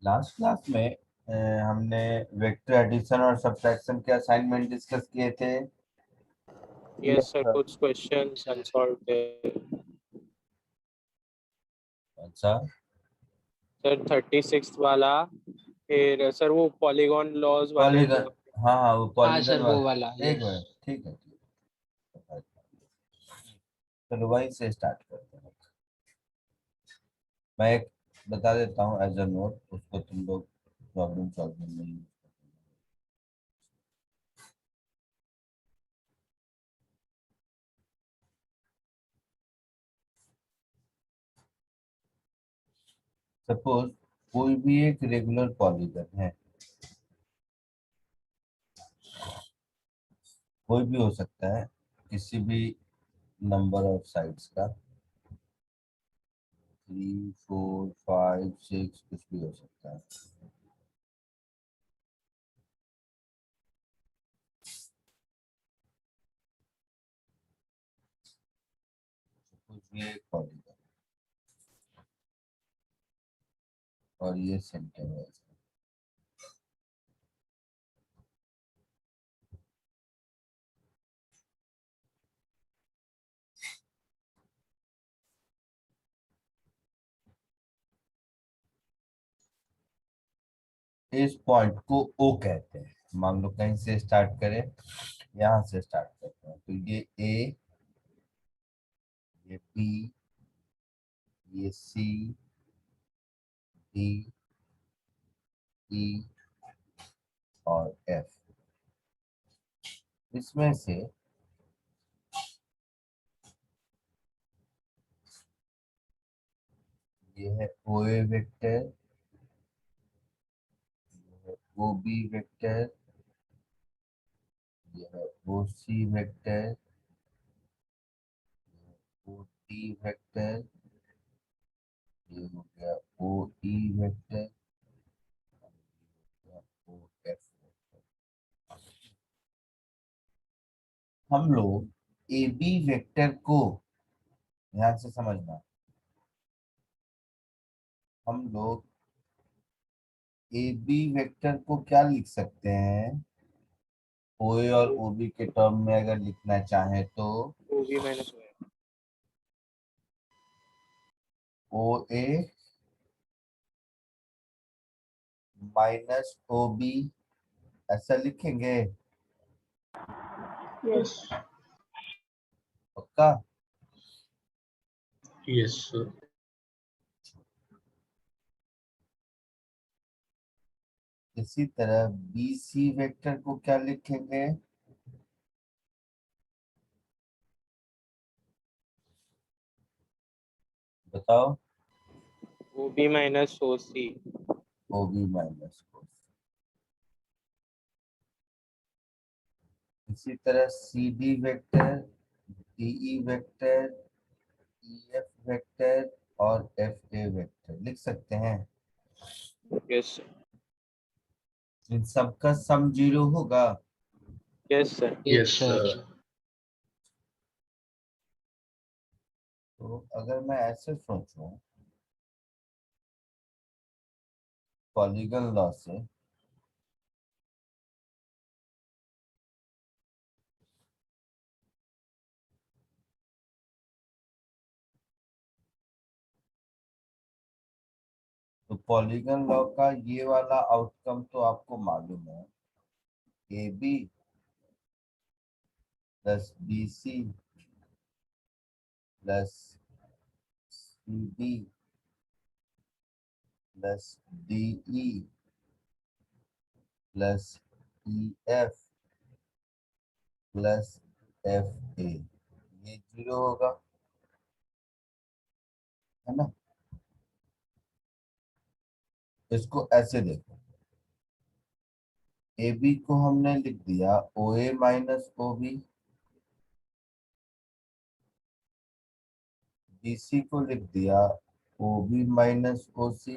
Last class में हमने vector addition और सब्ट्रैक्शन के असाइनमेंट डिस्कस किए थे। यस सर, कुछ क्वेश्चंस अनसॉल्व थे अच्छा। सर। 36 वाला, फिर सर वो पॉलीगॉन लॉज वाले पॉलीगन, जो। हाँ हाँ वो हाँ पॉलीगन सर, वो वाला। वाला। एक यस। मिनट, ठीक है ठीक है। चलो वहीं से स्टार्ट करते हैं। मैं एक बता देता हूँ एज अ नोट, उसको तुम लोग प्रॉब्लम सॉल्विंग में use करना। सपोज कोई भी एक रेगुलर पॉलीगन है, कोई भी हो सकता है, किसी भी नंबर ऑफ साइड्स का, 3 4 5 6 कुछ भी हो सकता है। सपोज ये एक पॉलीगन और ये सेंटर है इसका। इस पॉइंट को ओ कहते हैं। मान लो कहीं से स्टार्ट करें, यहाँ से स्टार्ट करते हैं, तो ये ए, ये बी, ये सी, डी, ई और एफ। इसमें से ये है ओ ए वेक्टर, ये है ओ बी वेक्टर, ये है O C vector, O D vector, ये हो गया O E vector, O F vector. हम लोग ए बी वेक्टर को, ध्यान से समझना, हम लोग ए बी वेक्टर को क्या लिख सकते हैं? ओ ए और ओ बी के टर्म में अगर लिखना चाहें तो वो भी मैंने सुना। ओ ए माइनस ओ बी, ऐसा लिखेंगे। यस। पक्का? Yes sir. इसी तरह बी सी वेक्टर को क्या लिखेंगे? बताओ। वो भी minus O C. O B minus O. इसी तरह C D vector, D E vector, E F vector और एफ ए वेक्टर लिख सकते हैं। Yes sir. इन सबका सम 0 होगा। Yes sir. Yes sir. तो अगर मैं ऐसे सोचूं पॉलीगन लॉ से, तो पॉलीगन लॉ का ये वाला आउटकम तो आपको मालूम है, A B plus B C plus C D plus D E plus E F plus F A, ये 0 होगा, है ना? इसको ऐसे देखो, ए बी को हमने लिख दिया O A minus O B, B C को लिख दिया O B minus O C,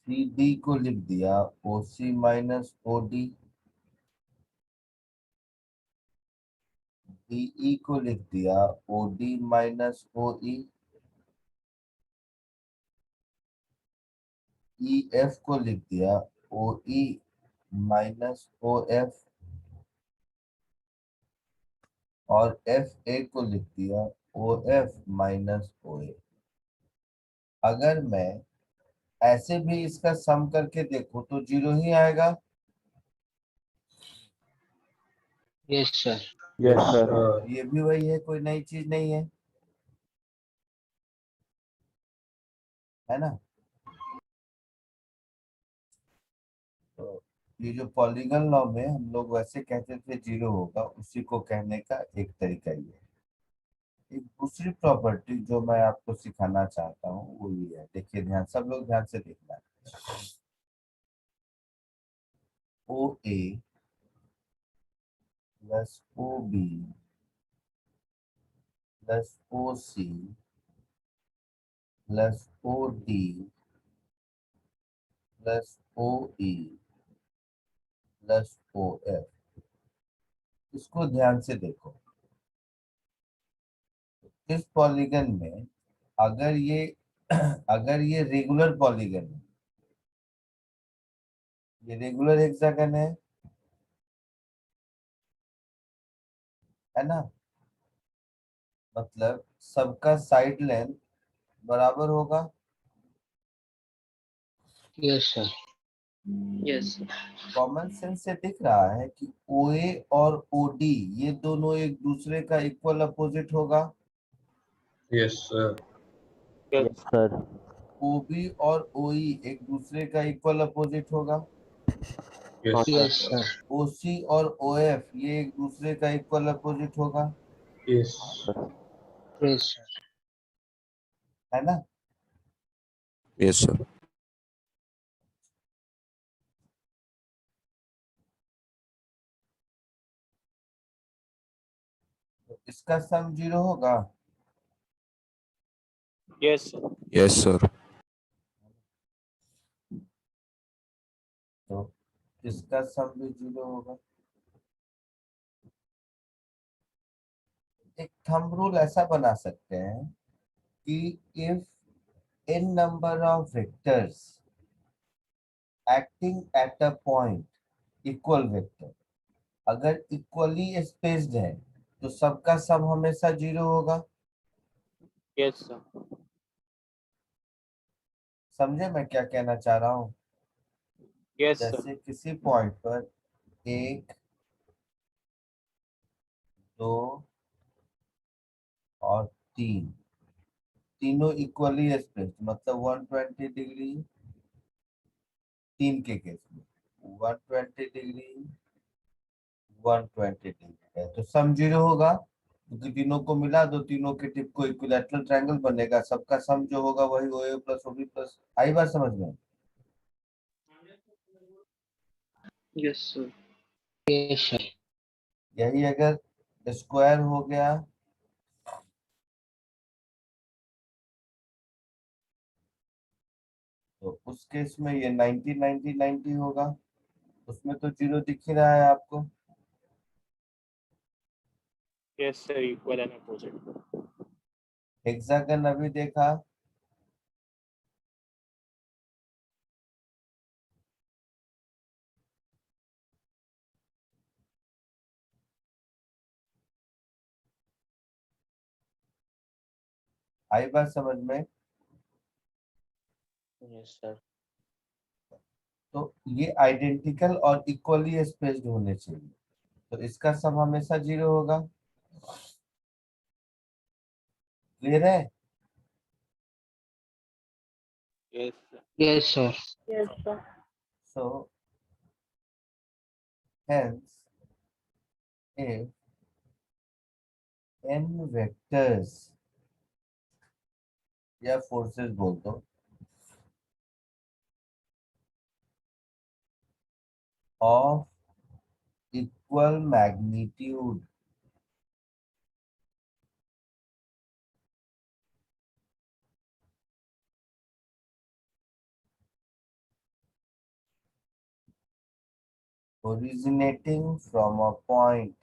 C D को लिख दिया O C minus O D, D E को लिख दिया O D minus O E, E F को लिख दिया O E minus O F, और एफ ए को लिख दिया ओ एफ माइनस ओ ए। अगर मैं ऐसे भी इसका सम करके देखूं तो जीरो ही आएगा। Yes sir. Yes sir. ये भी वही है, कोई नई चीज नहीं है ना। तो ये जो पॉलीगन लॉ में हम लोग वैसे कहते थे जीरो होगा, उसी को कहने का एक तरीका ये है। एक दूसरी प्रॉपर्टी जो मैं आपको सिखाना चाहता हूँ वो ये है, देखिए ध्यान, सब लोग ध्यान से देखना। O A plus O B plus O C plus O D plus O E plus O F, इसको ध्यान से देखो। इस पॉलीगन में अगर ये अगर ये रेगुलर पॉलीगन है, ये रेगुलर हेक्सागन है ना, मतलब सबका साइड लेंथ बराबर होगा। Yes sir. Yes. Common sense से दिख रहा है कि ओ ए और ओ डी ये दोनों एक दूसरे का इक्वल अपोजिट होगा। Yes sir. yes, yes sir. O B और ओ ई एक दूसरे का इक्वल अपोजिट होगा। Yes yes sir. Sir. O C और ओ एफ ये एक दूसरे का इक्वल अपोजिट होगा, यस यस सर। है ना। Yes sir. तो इसका सम जीरो होगा। yes sir. Yes sir. तो इसका सम भी जीरो होगा। एक थंब रूल ऐसा बना सकते हैं कि if n number of vectors acting at a point equal vector, अगर इक्वली स्पेस्ड है तो सबका सम हमेशा जीरो होगा। yes sir. समझे मैं क्या कहना चाह रहा हूँ। yes sir. जैसे किसी पॉइंट पर एक, दो और तीन, तीनों इक्वली स्पेस्ड, मतलब 120 डिग्री, तीन के केस में 120 डिग्री 120 डिग्री है, तो सम जीरो होगा क्योंकि तीनों को मिला दो, तीनों के टिप को इक्विलैटरल ट्रायंगल बनेगा, सबका सम जो होगा वही ओ A plus O B plus. आई बात समझ में। Yes sir. Yes sir. यही अगर स्क्वायर हो गया तो उस केस में ये 90 90 90 होगा, उसमें तो जीरो दिख ही रहा है आपको। yes sir. Equal and opposite. Hexagon अभी देखा, आई बात समझ में। Yes sir. तो ये आइडेंटिकल और इक्वली स्पेस्ड होने चाहिए, तो इसका सम हमेशा जीरो होगा। क्लियर है। yes sir. Yes sir. Yes, sir. So hence if n vectors या फोर्सेस बोल दो of equal magnitude originating from a point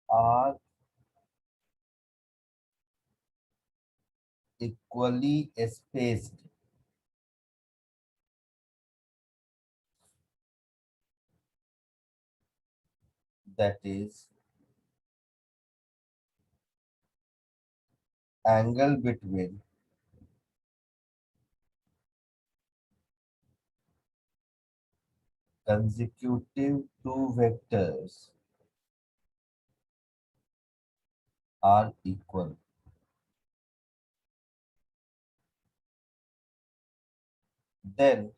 are equally spaced. That is, angle between consecutive two vectors are equal. Then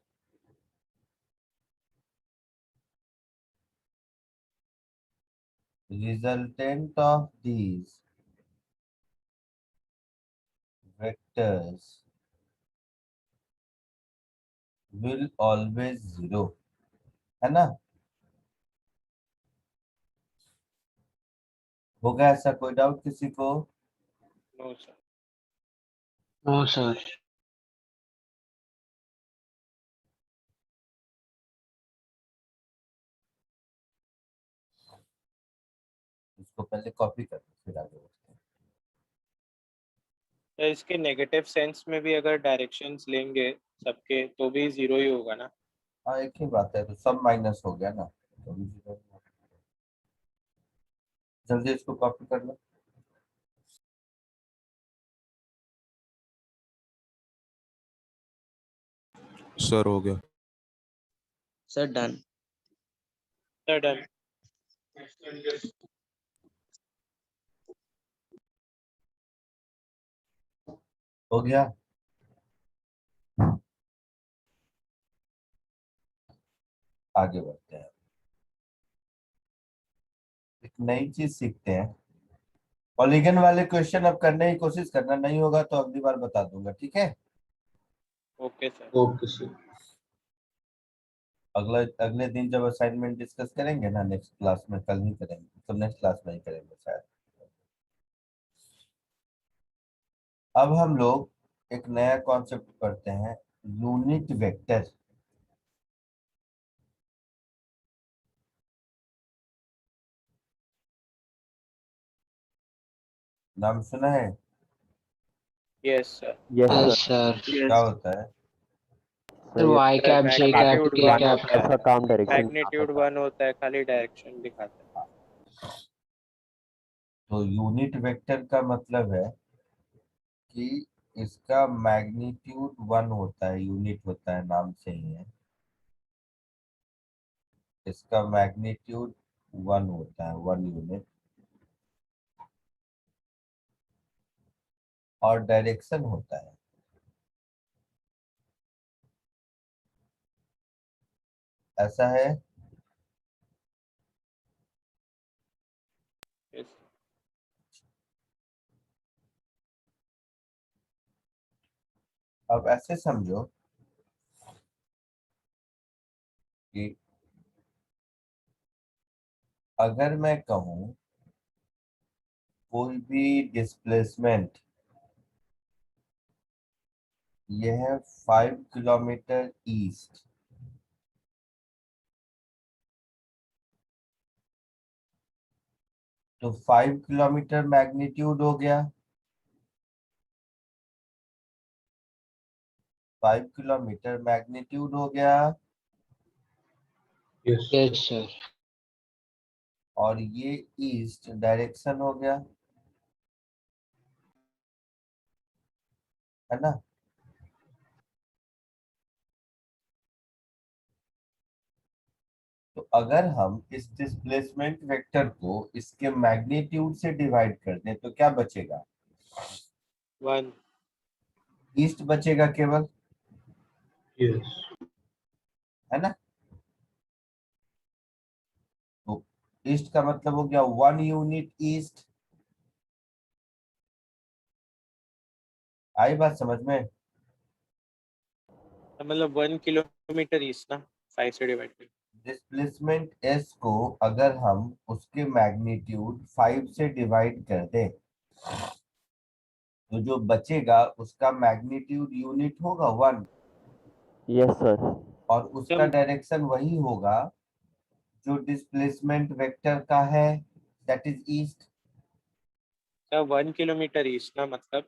resultant of these vectors will always zero, है ना? होगा ऐसा कोई doubt किसी को? No sir. No, sir. इसको पहले copy कर फिर आगे बढ़ते हैं। तो इसके नेगेटिव सेंस में भी अगर डायरेक्शंस लेंगे सबके तो भी जीरो ही होगा ना? हाँ एक ही बात है, तो सब माइनस हो गया ना, तो भी zero ही होगा। जल्दी इसको कॉपी कर लो। सर हो गया। Sir done. Sir done. हो गया। आगे बढ़ते हैं, एक नई चीज सीखते हैं। पॉलीगन वाले क्वेश्चन अब करने की कोशिश करना, नहीं होगा तो अगली बार बता दूंगा, ठीक है? Okay sir. Okay sir. अगले दिन जब असाइनमेंट डिस्कस करेंगे ना नेक्स्ट क्लास में, कल ही करेंगे तो नेक्स्ट क्लास में ही करेंगे शायद। अब हम लोग एक नया कॉन्सेप्ट पढ़ते हैं, यूनिट वेक्टर। नाम सुना है? Yes sir. Yes, sir. क्या होता है? Sir, Y cap, J cap, magnitude K one cap. होता है, ऐसा काम डायरेक्शन मैग्नीट्यूड वन होता है, खाली डायरेक्शन दिखाता है। तो यूनिट वेक्टर का मतलब है कि इसका मैग्नीट्यूड वन होता है, यूनिट होता है, नाम से ही है, इसका मैग्नीट्यूड वन होता है, वन यूनिट, और डायरेक्शन होता है ऐसा है। Yes. अब ऐसे समझो कि अगर मैं कहूं कोई भी डिस्प्लेसमेंट, यह है 5 किलोमीटर ईस्ट, तो 5 किलोमीटर मैग्नीट्यूड हो गया, 5 किलोमीटर मैग्नीट्यूड हो गया, यस Yes, sir. और ये ईस्ट डायरेक्शन हो गया, है ना? तो अगर हम इस डिस्प्लेसमेंट वेक्टर को इसके मैग्नीट्यूड से डिवाइड कर दें तो क्या बचेगा? वन। ईस्ट बचेगा केवल, यस है ना? तो ईस्ट का मतलब हो गया वन यूनिट ईस्ट। आई बात समझ में? मतलब 1 किलोमीटर ईस्ट ना, 5 से डिवाइड कर। डिस्प्लेसमेंट एस को अगर हम उसके मैग्नीट्यूड 5 से डिवाइड कर दें तो जो बचेगा उसका मैग्नीट्यूड यूनिट होगा वन, यस सर। और उसका डायरेक्शन वही होगा जो डिस्प्लेसमेंट वेक्टर का है, that is east. Sir 1 kilometre east ना, मतलब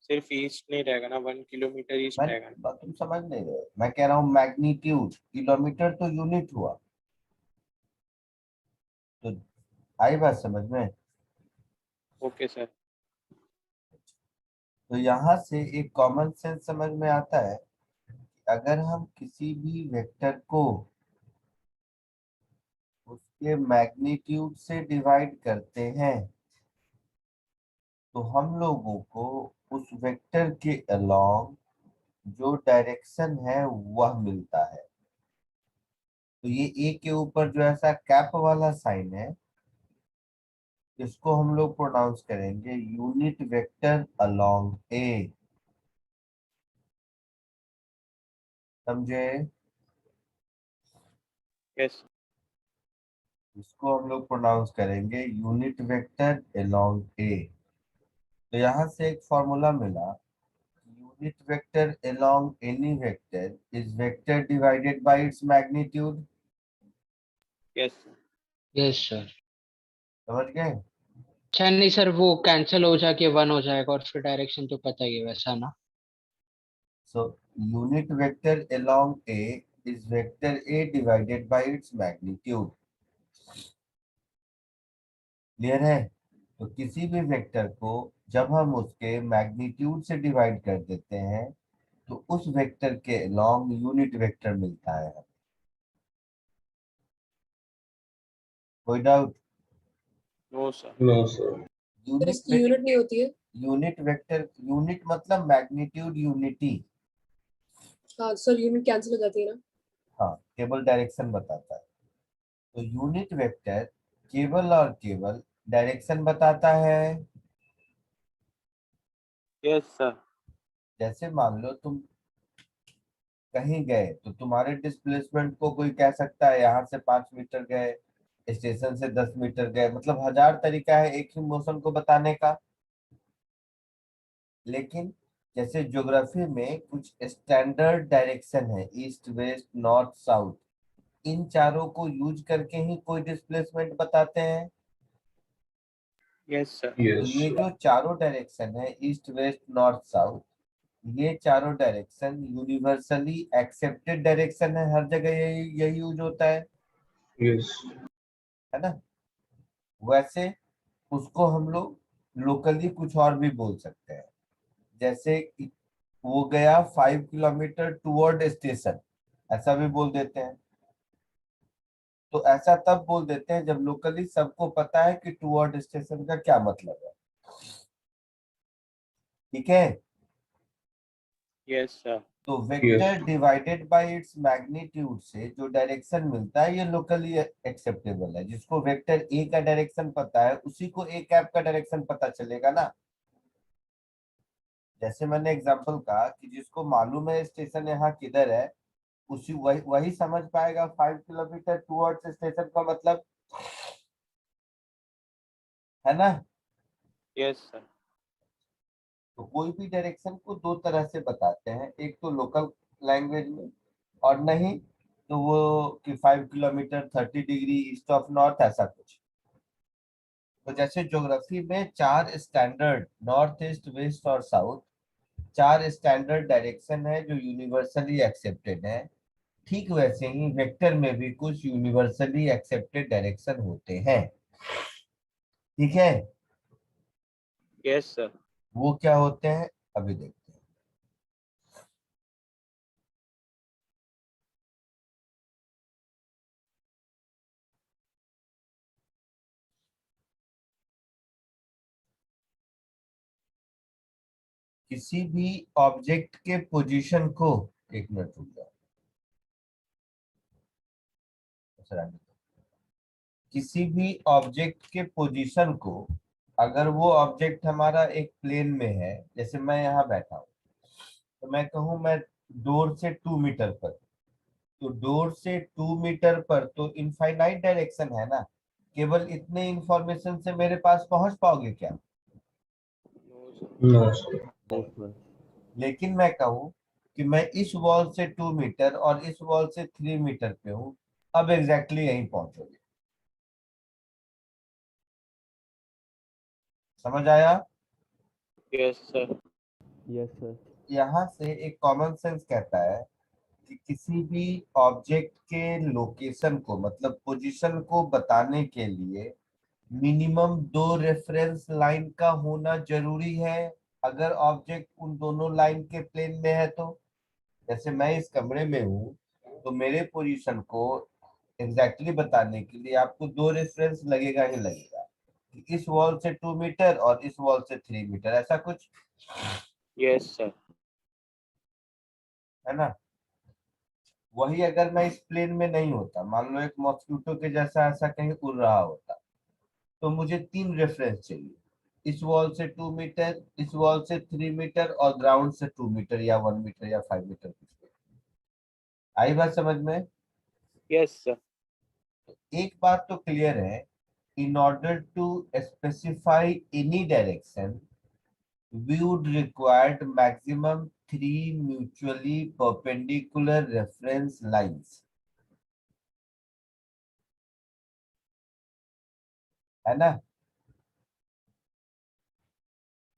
सिर्फ ईस्ट नहीं रहेगा ना, 1 किलोमीटर ईस्ट रहेगा ना। तुम समझ नहीं रहे, मैं कह रहा हूँ मैग्नीट्यूड, किलोमीटर तो यूनिट हुआ, तो आई बात समझ में। Okay sir. तो यहाँ से एक कॉमन सेंस समझ में आता है, अगर हम किसी भी वेक्टर को उसके मैग्नीट्यूड से डिवाइड करते हैं तो हम लोगों को उस वेक्टर के अलोंग जो डायरेक्शन है वह मिलता है। तो ये ए के ऊपर जो ऐसा कैप वाला साइन है, इसको हम लोग प्रोनाउंस करेंगे यूनिट वेक्टर अलोंग ए। समझे? यस। इसको हम लोग प्रोनाउंस करेंगे यूनिट वेक्टर अलोंग ए। तो यहाँ से एक फॉर्मूला मिला, unit vector along any vector is vector divided by its magnitude. Yes. Yes sir. समझ गए? अच्छा नहीं सर, वो कैंसिल हो जाके 1 हो जाएगा और फिर डायरेक्शन तो पता ही है वैसा ना। So unit vector along A is vector A divided by its magnitude. Clear है? तो किसी भी वेक्टर को जब हम उसके मैग्नीट्यूड से डिवाइड कर देते हैं तो उस वेक्टर के अलोंग यूनिट वेक्टर मिलता है। कोई doubt? No sir. No, sir. फिर इसकी यूनिट नहीं होती है? यूनिट वेक्टर, यूनिट मतलब मैग्नीट्यूड, यूनिटी। हाँ सर, यूनिट कैंसिल हो जाती है ना। हाँ, केवल डायरेक्शन बताता है। तो यूनिट वेक्टर केवल और केवल डायरेक्शन बताता है। Yes sir. जैसे मान लो तुम कहीं गए तो तुम्हारे डिस्प्लेसमेंट को कोई कह सकता है यहाँ से 5 मीटर गए, स्टेशन से 10 मीटर गए, मतलब 1000 तरीका है एक ही मोशन को बताने का। लेकिन जैसे ज्योग्राफी में कुछ स्टैंडर्ड डायरेक्शन है, ईस्ट वेस्ट नॉर्थ साउथ, इन चारों को यूज करके ही कोई डिस्प्लेसमेंट बताते हैं। Yes sir. तो Yes, ये sir. जो चारों डायरेक्शन है, ईस्ट वेस्ट नॉर्थ साउथ, ये चारों डायरेक्शन यूनिवर्सली एक्सेप्टेड डायरेक्शन है, हर जगह यही यही यूज होता Yes. है ना। वैसे उसको हम लोग लोकली कुछ और भी बोल सकते हैं, जैसे कि वो गया 5 किलोमीटर टुवर्ड स्टेशन, ऐसा भी बोल देते हैं। तो ऐसा तब बोल देते हैं जब लोकली सबको पता है कि टुवर्ड स्टेशन का क्या मतलब है। ठीक है? Yes sir. तो Yes. Vector divided by its magnitude से जो डायरेक्शन मिलता है ये लोकली एक्सेप्टेबल है। जिसको वेक्टर ए का डायरेक्शन पता है उसी को ए कैप का डायरेक्शन पता चलेगा ना। जैसे मैंने एग्जांपल कहा कि जिसको मालूम है स्टेशन यहाँ किधर है, उसी वही वही समझ पाएगा 5 किलोमीटर टुवर्ड्स स्टेशन का मतलब, है ना। Yes sir. तो कोई भी डायरेक्शन को दो तरह से बताते हैं, एक तो लोकल लैंग्वेज में, और नहीं तो वो कि 5 kilometre 30 degree east of north, ऐसा कुछ। तो जैसे ज्योग्राफी में 4 स्टैंडर्ड नॉर्थ ईस्ट वेस्ट और साउथ, 4 स्टैंडर्ड डायरेक्शन है जो यूनिवर्सली एक्सेप्टेड है, ठीक वैसे ही वेक्टर में भी कुछ यूनिवर्सली एक्सेप्टेड डायरेक्शन होते हैं। ठीक है? Yes sir. वो क्या होते हैं अभी देखते हैं। किसी भी ऑब्जेक्ट के पोजीशन को, एक मिनट रुक जाओ, किसी भी ऑब्जेक्ट के पोजीशन को, अगर वो ऑब्जेक्ट हमारा एक प्लेन में है, जैसे मैं यहाँ बैठा हूँ, तो मैं कहूँ मैं डोर से 2 मीटर पर, तो डोर से 2 मीटर पर तो इनफाइनाइट डायरेक्शन है ना, केवल इतने इंफॉर्मेशन से मेरे पास पहुंच पाओगे क्या? No sir. No, sir. Yes, sir. लेकिन मैं कहूँ कि मैं इस वॉल से 2 मीटर और इस वॉल से 3 मीटर पे हूँ, अब एग्जैक्टली यहीं पहुंचोगे। समझ आया? Yes sir. Yes, sir. यहाँ से एक कॉमन सेंस कहता है कि किसी भी ऑब्जेक्ट के लोकेशन को मतलब पोजीशन को बताने के लिए मिनिमम 2 रेफरेंस लाइन का होना जरूरी है, अगर ऑब्जेक्ट उन दोनों लाइन के प्लेन में है तो। जैसे मैं इस कमरे में हूँ तो मेरे पोजीशन को एग्जैक्टली बताने के लिए आपको 2 रेफरेंस लगेगा ही लगेगा, इस वॉल से 2 मीटर और इस वॉल से 3 मीटर, ऐसा कुछ यस सर। है ना। वही अगर मैं इस प्लेन में नहीं होता, मान लो एक मॉस्किटो के जैसा ऐसा कहीं उड़ रहा होता, तो मुझे 3 रेफरेंस चाहिए, इस वॉल से 2 मीटर, इस वॉल से 3 मीटर और ग्राउंड से 2 मीटर या 1 मीटर या 5 मीटर कुछ भी। आई बात समझ में? Yes sir. एक बात तो क्लियर है, in order to specify any direction we would require maximum 3 mutually perpendicular reference lines, है ना।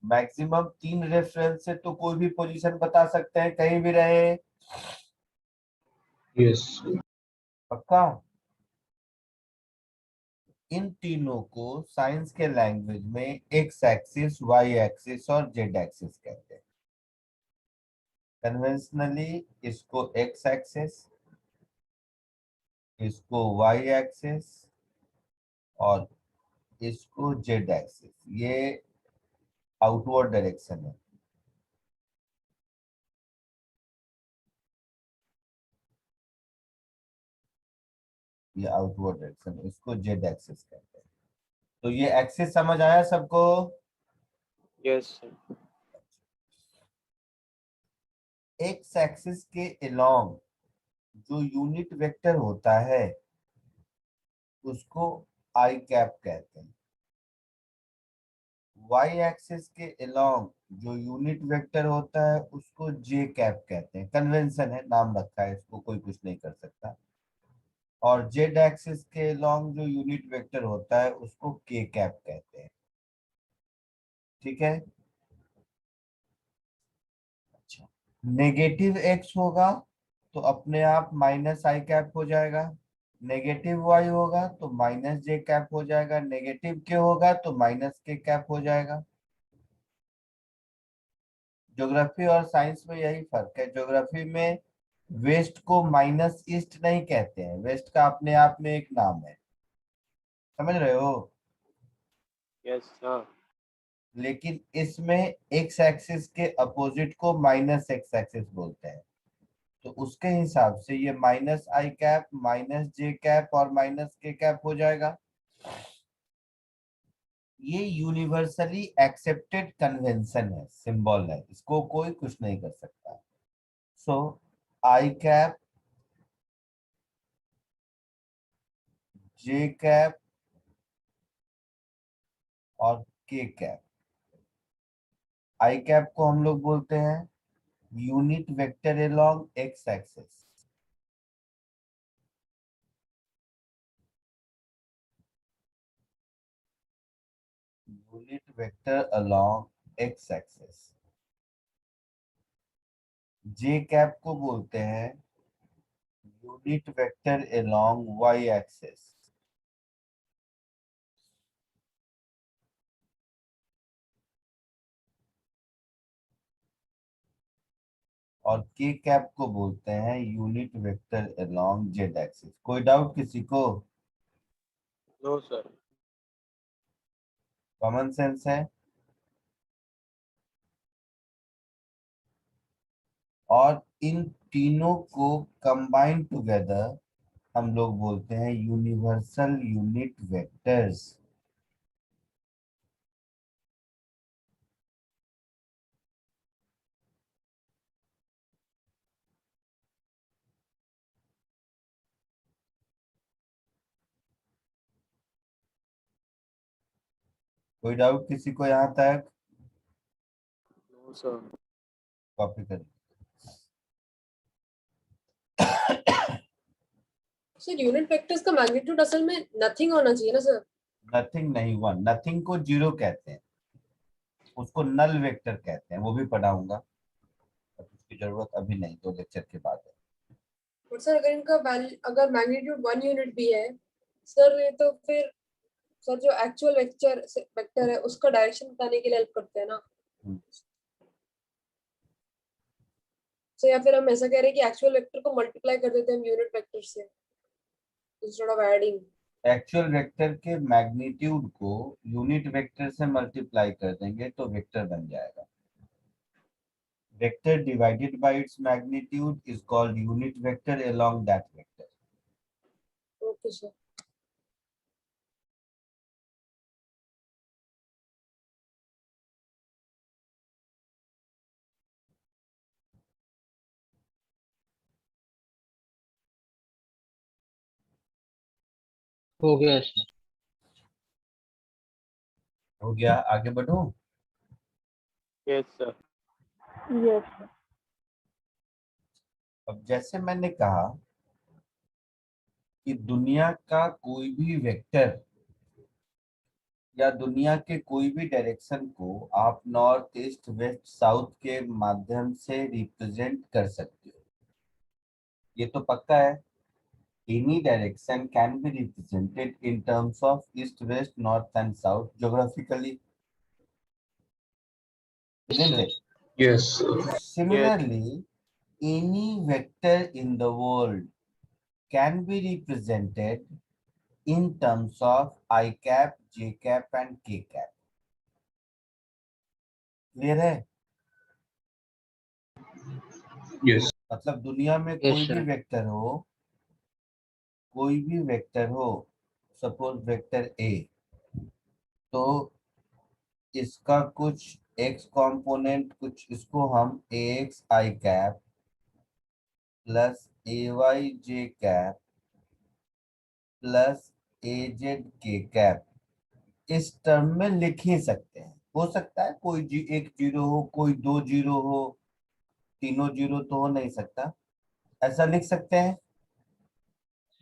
मैक्सिमम 3 रेफरेंस से तो कोई भी पोजीशन बता सकते हैं कहीं भी रहे, Yes. पक्का। इन तीनों को साइंस के लैंग्वेज में एक्स एक्सिस, वाई एक्सिस और जेड एक्सिस कहते हैं। कन्वेंशनली इसको एक्स एक्सिस, इसको वाई एक्सिस और इसको जेड एक्सिस, ये आउटवर्ड डायरेक्शन है। ये आउटवर्ड डायरेक्शन, इसको जेड एक्सिस कहते हैं। तो ये एक्सिस समझ आया सबको? Yes sir. एक्स एक्सिस के अलोंग जो यूनिट वेक्टर होता है उसको आई कैप कहते हैं। वाई एक्सिस के अलोंग जो यूनिट वेक्टर होता है उसको जे कैप कहते हैं, कन्वेंशन है, नाम रखा है इसको, कोई कुछ नहीं कर सकता। और जेड एक्सिस के अलोंग जो यूनिट वेक्टर होता है उसको के कैप कहते हैं। ठीक है। अच्छा, नेगेटिव एक्स होगा तो अपने आप माइनस आई कैप हो जाएगा, नेगेटिव वाई होगा तो माइनस जे कैप हो जाएगा, नेगेटिव के होगा तो माइनस के कैप हो जाएगा। ज्योग्राफी और साइंस में यही फर्क है, ज्योग्राफी में वेस्ट को माइनस ईस्ट नहीं कहते हैं, वेस्ट का अपने आप में एक नाम है, समझ रहे हो। Yes sir. लेकिन इसमें एक्स एक्सिस के अपोजिट को माइनस एक्स एक्सिस बोलते हैं, तो उसके हिसाब से ये माइनस आई कैप, माइनस जे कैप और माइनस के कैप हो जाएगा। ये यूनिवर्सली एक्सेप्टेड कन्वेंशन है, सिंबल है, इसको कोई कुछ नहीं कर सकता। सो आई कैप, जे कैप और के कैप। आई कैप को हम लोग बोलते हैं unit vector along X axis, unit vector along X axis. J cap को बोलते हैं unit vector along Y axis. और के कैप को बोलते हैं unit vector along Z axis. कोई डाउट किसी को? No sir. कॉमन सेंस है। और इन तीनों को कंबाइन टुगेदर हम लोग बोलते हैं यूनिवर्सल यूनिट वेक्टर्स। कोई डाउट किसी को यहाँ तक? No sir. कॉपी करिए। सर यूनिट वेक्टर्स का मैग्नीट्यूड असल में नथिंग होना चाहिए ना सर? नथिंग नहीं, वन। नथिंग को जीरो कहते हैं, उसको नल वेक्टर कहते हैं, वो भी पढ़ाऊंगा, अब उसकी जरूरत अभी नहीं, 2 लेक्चर के बाद है। और सर अगर इनका वैल्यू अगर मैग्नीट्यूड 1 यूनिट भी है सर, ये तो फिर सर जो एक्चुअल वेक्टर है उसका डायरेक्शन बताने के लिए हेल्प करते हैं ना। हम्म। तो या फिर हम ऐसा कह रहे हैं कि एक्चुअल वेक्टर को मल्टीप्लाई कर देते हैं हम यूनिट वेक्टर से instead of adding. Actual vector के मैग्नीट्यूड को यूनिट वेक्टर से मल्टीप्लाई कर देंगे तो वेक्टर बन जाएगा। Vector divided by its magnitude is called unit vector along that vector. Okay sir. हो गया सर। हो गया, आगे बढ़ो। Yes sir. अब जैसे मैंने कहा कि दुनिया का कोई भी वेक्टर या दुनिया के कोई भी डायरेक्शन को आप नॉर्थ ईस्ट वेस्ट साउथ के माध्यम से रिप्रेजेंट कर सकते हो, ये तो पक्का है। Any direction can be represented in terms of east west north and south geographically, isn't it? Yes, sir. Similarly, any vector in the world can be represented in terms of I cap, j cap and k cap. Clear है? Yes. मतलब दुनिया में yes कोई भी sir. Vector हो, कोई भी vector हो, सपोज वेक्टर ए, तो इसका कुछ x कंपोनेंट, कुछ इसको हम ax i cap plus ay j cap plus az k cap इस टर्म में लिख ही सकते हैं। हो सकता है कोई एक जीरो हो, कोई 2 जीरो हो, तीनों जीरो तो हो नहीं सकता, ऐसा लिख सकते हैं।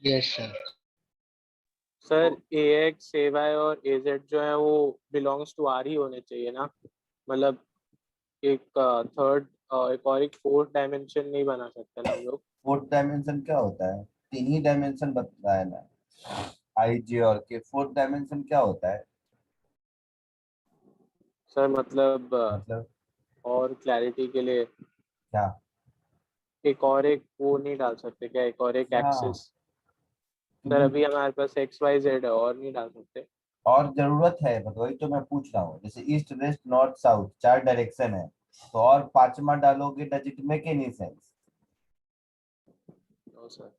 Yes sir. Sir ax ay और az जो है वो बिलोंग्स टू r ही होने चाहिए ना, मतलब एक थर्ड एक और एक फोर्थ डायमेंशन नहीं बना सकते ना हम लोग। फोर्थ डायमेंशन क्या होता है? 3 ही डायमेंशन बता है ना, आई जे और के। फोर्थ डायमेंशन क्या होता है? सर मतलब मतलब और क्लैरिटी के लिए क्या? एक और एक वो नहीं डाल सकते क्या, एक और एक हाँ, एक्सिस? तो सर अभी हमारे पास एक्स वाई जेड है और नहीं डाल सकते? और जरूरत है, मतलब वही तो मैं पूछ रहा हूँ। जैसे east west north south 4 direction है, तो और 5वां डालोगे, does it make any sense? No sir.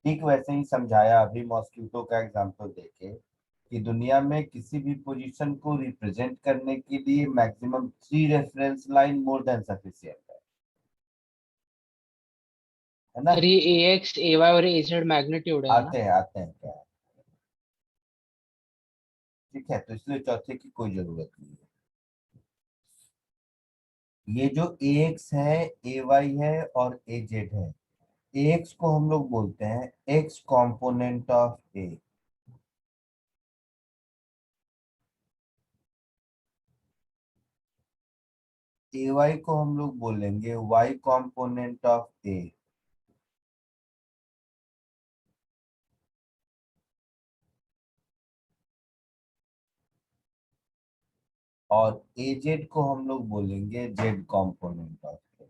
ठीक वैसे ही समझाया अभी मॉस्किटो का एग्जांपल देके कि दुनिया में किसी भी पोजीशन को रिप्रेजेंट करने के लिए maximum 3 reference line more than sufficient है ना। सर ये ax ay और az मैग्नीट्यूड है ना? आते हैं क्या, ठीक है, तो इसलिए चौथे की कोई जरूरत नहीं है। ये जो ax है, ay है और az है, ax को हम लोग बोलते हैं x component of a, ay को हम लोग बोलेंगे y कंपोनेंट ऑफ a, और az को हम लोग बोलेंगे z कंपोनेंट ऑफ a।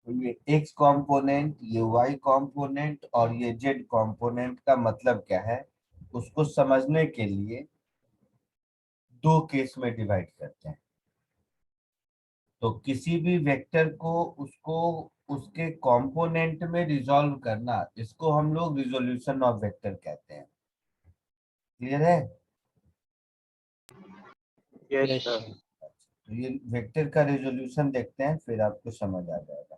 तो ये x कंपोनेंट, ये y कंपोनेंट और ये z कंपोनेंट का मतलब क्या है, उसको समझने के लिए 2 केस में डिवाइड करते हैं। तो किसी भी वेक्टर को उसको उसके कंपोनेंट में रिजॉल्व करना, इसको हम लोग रिजोल्यूशन ऑफ वेक्टर कहते हैं। क्लियर है? Yes yes sir. सर। तो ये वेक्टर का रिजोल्यूशन देखते हैं, फिर आपको समझ आ जाएगा।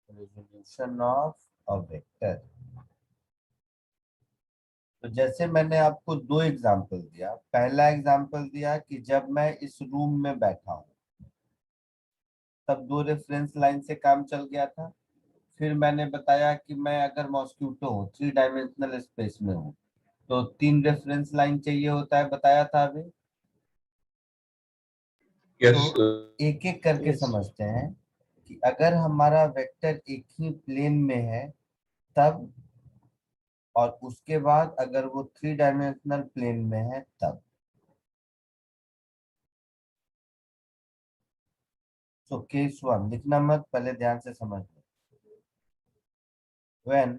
रिजोल्यूशन ऑफ अ वेक्टर, तो जैसे मैंने आपको दो एग्जांपल दिया, पहला एग्जांपल दिया कि जब मैं इस रूम में बैठा हूं तब दो रेफरेंस लाइन से काम चल गया था। फिर मैंने बताया कि मैं अगर मॉस्क्यूटो हूँ, 3 डायमेंशनल स्पेस में हूँ, तो 3 रेफरेंस लाइन चाहिए होता है, बताया था अभी। Yes, तो sir. एक एक करके Yes. समझते हैं कि अगर हमारा वेक्टर एक ही प्लेन में है तब, और उसके बाद अगर वो 3 डायमेंशनल प्लेन में है तब। सो केस 1 लिखना मत, पहले ध्यान से समझ लो। When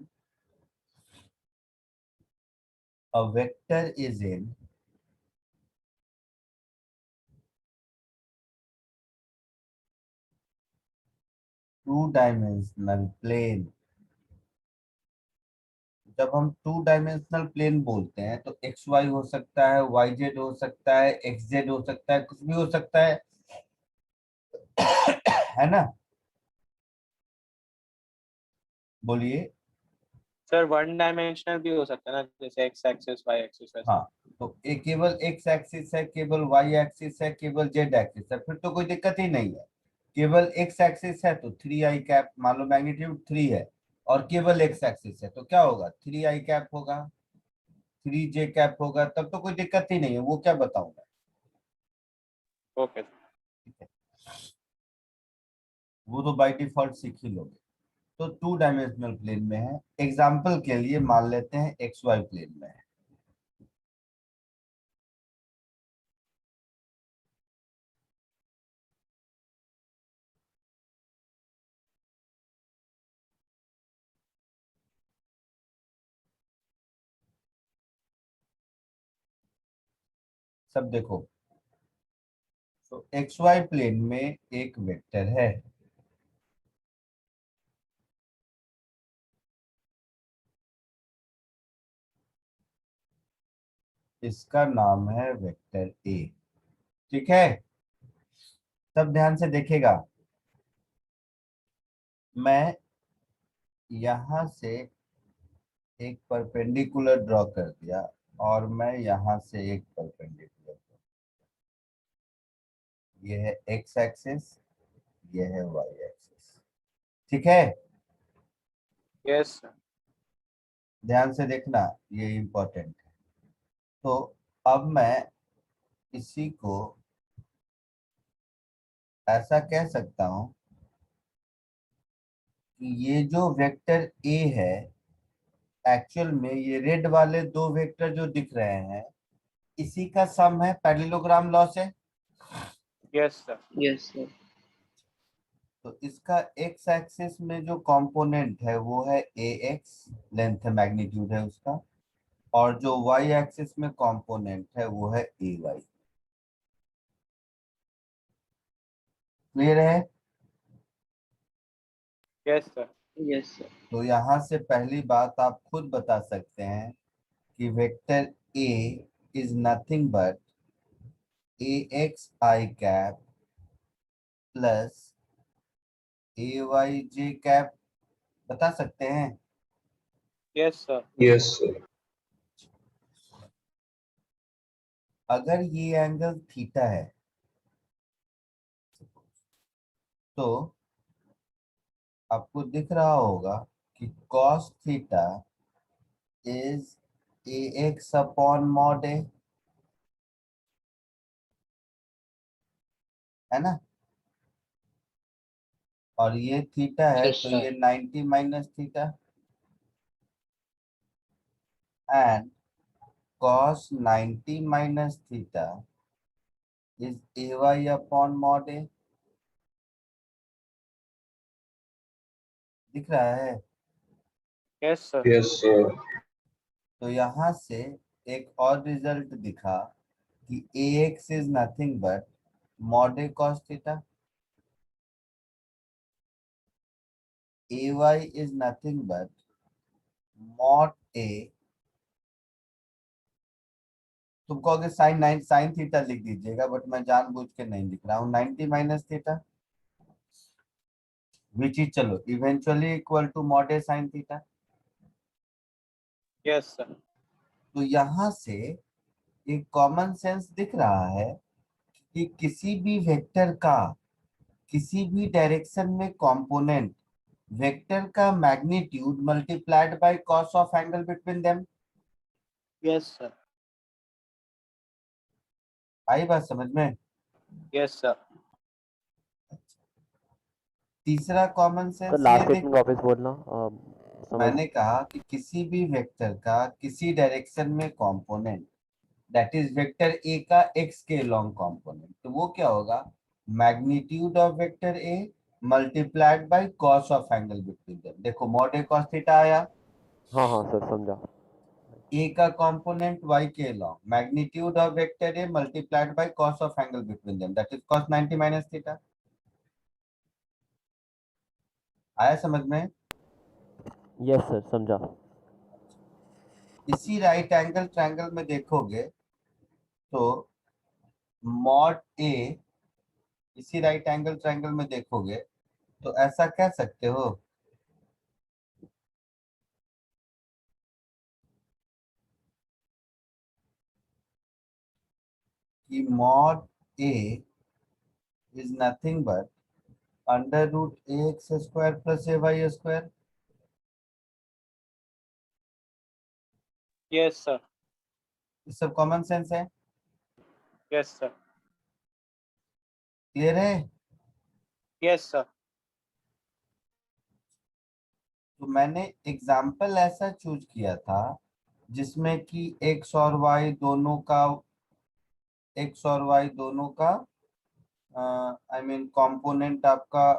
a vector is in two dimensional plane, जब हम 2 डायमेंशनल प्लेन बोलते हैं तो एक्स वाई हो सकता है, वाई जेड हो सकता है, एक्स जेड हो सकता है, कुछ भी हो सकता है, है ना? बोलिए। सर वन डायमेंशनल भी हो सकता है ना, जैसे एक्स एक्सिस वाई एक्सिस वैसे। हाँ, तो ये केवल एक्स एक्सिस है, केवल वाई एक्सिस है, केवल जेड एक्सिस है, फिर तो कोई दिक्कत ही नहीं है। केवल एक्स एक्सिस है तो 3 i कैप, मान लो मैग्नीट्यूड 3 है, और केवल एक्स एक्सिस है तो क्या होगा, 3 i कैप होगा, 3 j कैप होगा, तब तो कोई दिक्कत ही नहीं है। वो क्या बताऊंगा, ओके। ठीक है, वो तो बाय डिफॉल्ट सीख ही लोगे। तो 2 डायमेंशनल प्लेन में है, एग्जाम्पल के लिए मान लेते हैं एक्स वाई प्लेन में है। सब देखो, तो एक्स वाई प्लेन में एक वेक्टर है, इसका नाम है वेक्टर ए, ठीक है। सब ध्यान से देखेगा, मैं यहां से एक परपेंडिकुलर ड्रॉ कर दिया और मैं यहां से एक परपेंडिकुलर, ये है एक्स एक्सिस, ये है वाई एक्सिस, ठीक है। Yes sir. ध्यान से देखना, ये इंपॉर्टेंट है। तो अब मैं इसी को ऐसा कह सकता हूं कि ये जो वेक्टर ए है, एक्चुअल में ये रेड वाले दो वेक्टर जो दिख रहे हैं इसी का सम है, पैरेललोग्राम लॉ से। Yes sir. Yes, sir. तो इसका एक्स एक्सिस में जो कंपोनेंट है वो है ए एक्स, लेंथ है, मैग्नीट्यूड है उसका, और जो वाई एक्सिस में कंपोनेंट है वो है ए वाई। क्लियर है? Yes sir. Yes, sir. तो यहाँ से पहली बात आप खुद बता सकते हैं कि vector A is nothing but A X I cap plus A Y J cap, बता सकते हैं। Yes sir. Yes, sir. अगर ये एंगल थीटा है तो आपको दिख रहा होगा कि cos theta is A X upon mod A, है ना? और ये थीटा है यस तो सर। ये 90 minus theta, and cos 90 minus theta is A Y upon mod A, दिख रहा है? Yes sir. Yes, sir. तो यहाँ से एक और रिजल्ट दिखा कि A X is nothing but mod A cos theta, A Y is nothing but mod A, तुम कहोगे साइन थीटा लिख दीजिएगा, बट मैं जानबूझ के नहीं लिख रहा हूँ, 90 माइनस थीटा विच इज, चलो, eventually equal to mod A sine theta. Yes sir. तो यहाँ से एक कॉमन सेंस दिख रहा है कि किसी भी वेक्टर का किसी भी डायरेक्शन में कंपोनेंट वेक्टर का magnitude multiplied by cos of angle between them. Yes sir. आई बात समझ में? Yes sir. तीसरा कॉमन सर सेंस लास्ट ये देख, स्टेटमेंट वापस बोलना समझ। मैंने कहा कि किसी भी वेक्टर का किसी डायरेक्शन में component that is vector A का एक्स के लॉन्ग कंपोनेंट, तो वो क्या होगा, magnitude of vector A multiplied by cos of angle between them. देखो मॉड ए कॉस थीटा आया, हाँ हाँ सर समझा। ए का कंपोनेंट y के long magnitude of vector A multiplied by cos of angle between them that is cos 90 minus theta. आया समझ में? यस सर समझा। इसी राइट एंगल ट्रायंगल में देखोगे तो मॉड ए, इसी राइट एंगल ट्रायंगल में देखोगे तो ऐसा कह सकते हो कि mod A is nothing but under root A X square plus A Y square. Yes sir. ये सब कॉमन सेंस है, यस सर। क्लियर है? Yes sir. तो मैंने एग्जाम्पल ऐसा चूज किया था जिसमें कि एक्स और वाई दोनों का, एक्स और वाई दोनों का आई मीन कंपोनेंट आपका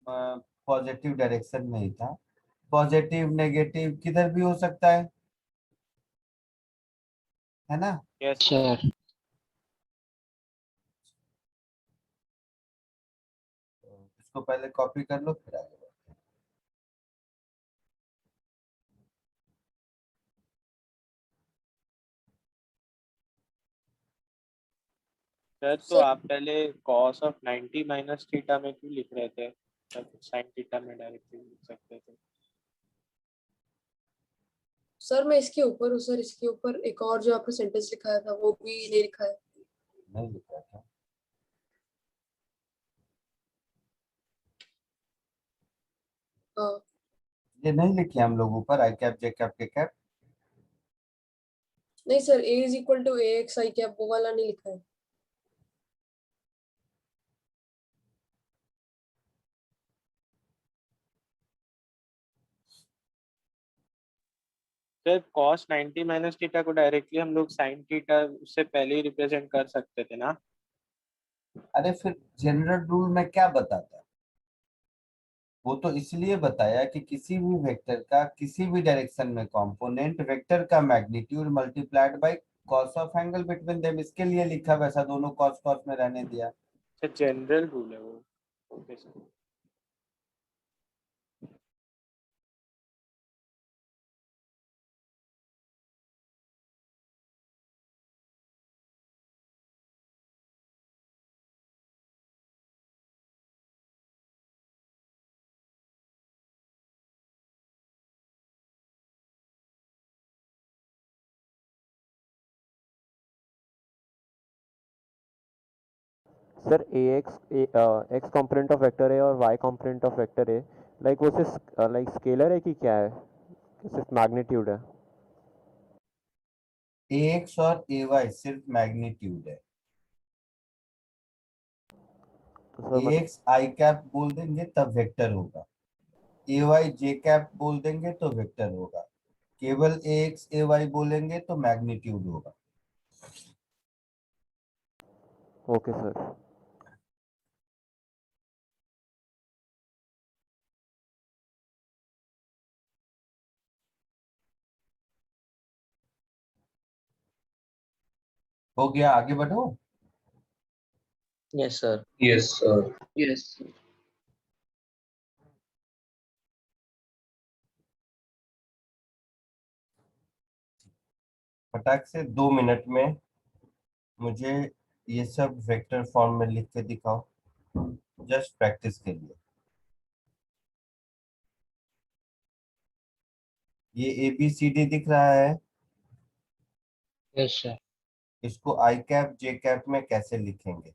पॉजिटिव डायरेक्शन में ही था। पॉजिटिव नेगेटिव किधर भी हो सकता है ना? Yes sir. तो इसको पहले कॉपी कर लो फिर आगे बढ़ते हैं। सर। तो सर आप पहले cos ऑफ 90 माइनस थीटा में क्यों लिख रहे थे, साइन थीटा में डायरेक्टली लिख सकते थे। सर मैं इसके ऊपर हूँ सर, इसके ऊपर एक और जो आपने सेंटेंस लिखाया था वो भी नहीं लिखा है। नहीं लिखा था? हाँ ये नहीं लिखे हम लोग ऊपर I cap J cap K cap? नहीं sir, a is equal to A X I cap वो वाला नहीं लिखा है। सर cos 90 माइनस थीटा को डायरेक्टली हम लोग साइन थीटा उससे पहले ही रिप्रेजेंट कर सकते थे ना। अरे फिर जनरल रूल में क्या बताता है? वो तो इसलिए बताया कि किसी भी वेक्टर का किसी भी डायरेक्शन में कंपोनेंट वेक्टर का magnitude multiplied by cos of angle between them, इसके लिए लिखा, वैसा दोनों कॉस कॉस में रहने दिया। सर जनरल रूल है वो। Okay sir. Sir A x component of vector है और वाई कॉम्पोनेंट ऑफ वेक्टर है, लाइक वो सिर्फ लाइक स्केलर है कि क्या है, कि सिर्फ मैग्नीट्यूड है? एक्स और ए वाई सिर्फ मैग्नीट्यूड है। तो सर मतलब एक्स आई कैप बोल देंगे तब वेक्टर होगा, ए वाई जे कैप बोल देंगे तो वेक्टर होगा, केवल ए एक्स ए वाई बोलेंगे तो मैग्नीट्यूड होगा। Okay sir. हो गया, आगे बढ़ो। Yes, sir. Yes, sir. Yes. फटाक से 2 मिनट में मुझे ये सब वेक्टर फॉर्म में लिख के दिखाओ, जस्ट प्रैक्टिस के लिए। ये ए बी सी डी दिख रहा है, यस सर। इसको आई कैप जे कैप में कैसे लिखेंगे?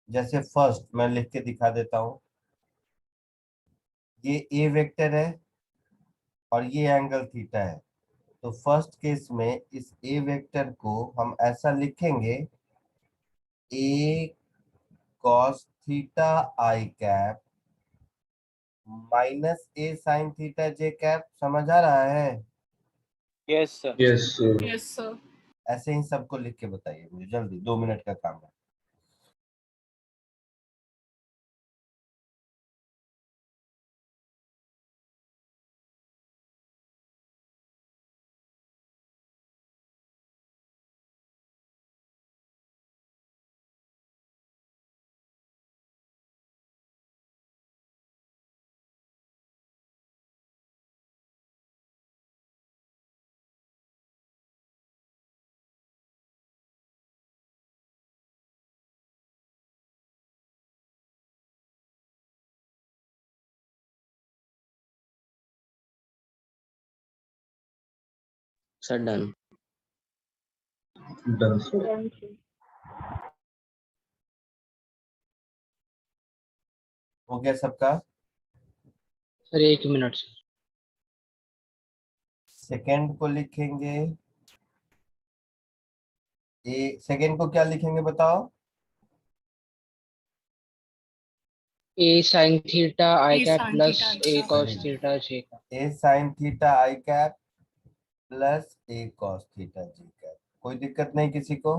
जैसे फर्स्ट मैं लिख के दिखा देता हूँ, ये ए वेक्टर है और ये एंगल थीटा है। तो फर्स्ट केस में इस ए वेक्टर को हम ऐसा लिखेंगे, ए कॉस थीटा आई कैप माइनस ए साइन थीटा जे कैप। समझ आ रहा है? Yes sir. Yes, sir. Yes sir. ऐसे ही सबको लिख के बताइए मुझे, जल्दी, 2 मिनट का काम है। Sir, done. Done, sir. Done sir. हो गया सबका? Sir 1 minute sir. सेकेंड को लिखेंगे, ए सेकेंड को क्या लिखेंगे बताओ? ए sine theta I A cap sin plus theta ए अच्छा। कॉस थीटा जे का। ए साइन थीटा आई कैप प्लस ए कॉस थीटा जी कैप। कोई दिक्कत नहीं किसी को?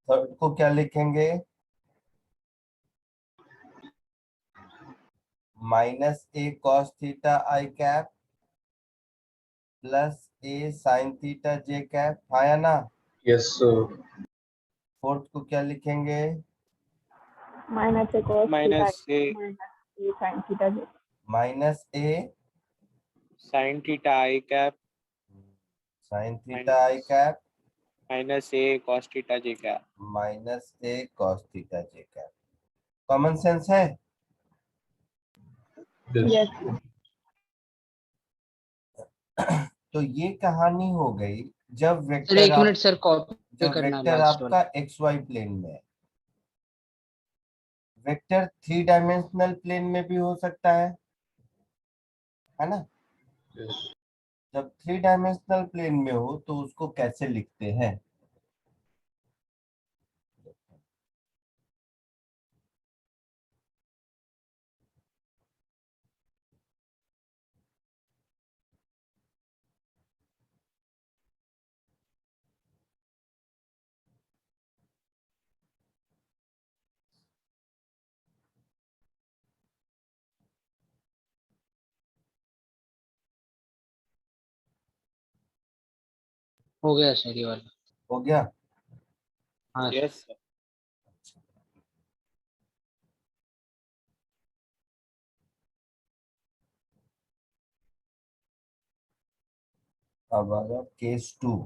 थर्ड को क्या लिखेंगे? माइनस ए कॉस थीटा आई कैप प्लस ए साइन थीटा जे कैप। हाँ या ना? Yes, sir. फोर्थ को क्या लिखेंगे? माइनस ए cos थीटा माइनस ए माइनस ए sin थीटा जे। माइनस ए साइन थीटा आई कैप साइन थीटा आई कैप माइनस ए कॉस थीटा जे कैप। माइनस ए cos theta जे cap. Common sense है? Yes. Yes तो ये कहानी हो गई जब sir vector 1 minute sir, copy जब करना vector last आपका वाला। एक्स वाई प्लेन में है। वेक्टर 3 डायमेंशनल प्लेन में भी हो सकता है ना? Yes. जब 3 डायमेंशनल प्लेन में हो तो उसको कैसे लिखते हैं? हो गया सर ये वाला। हो गया? हाँ सर। Yes sir. अब आएगा case 2।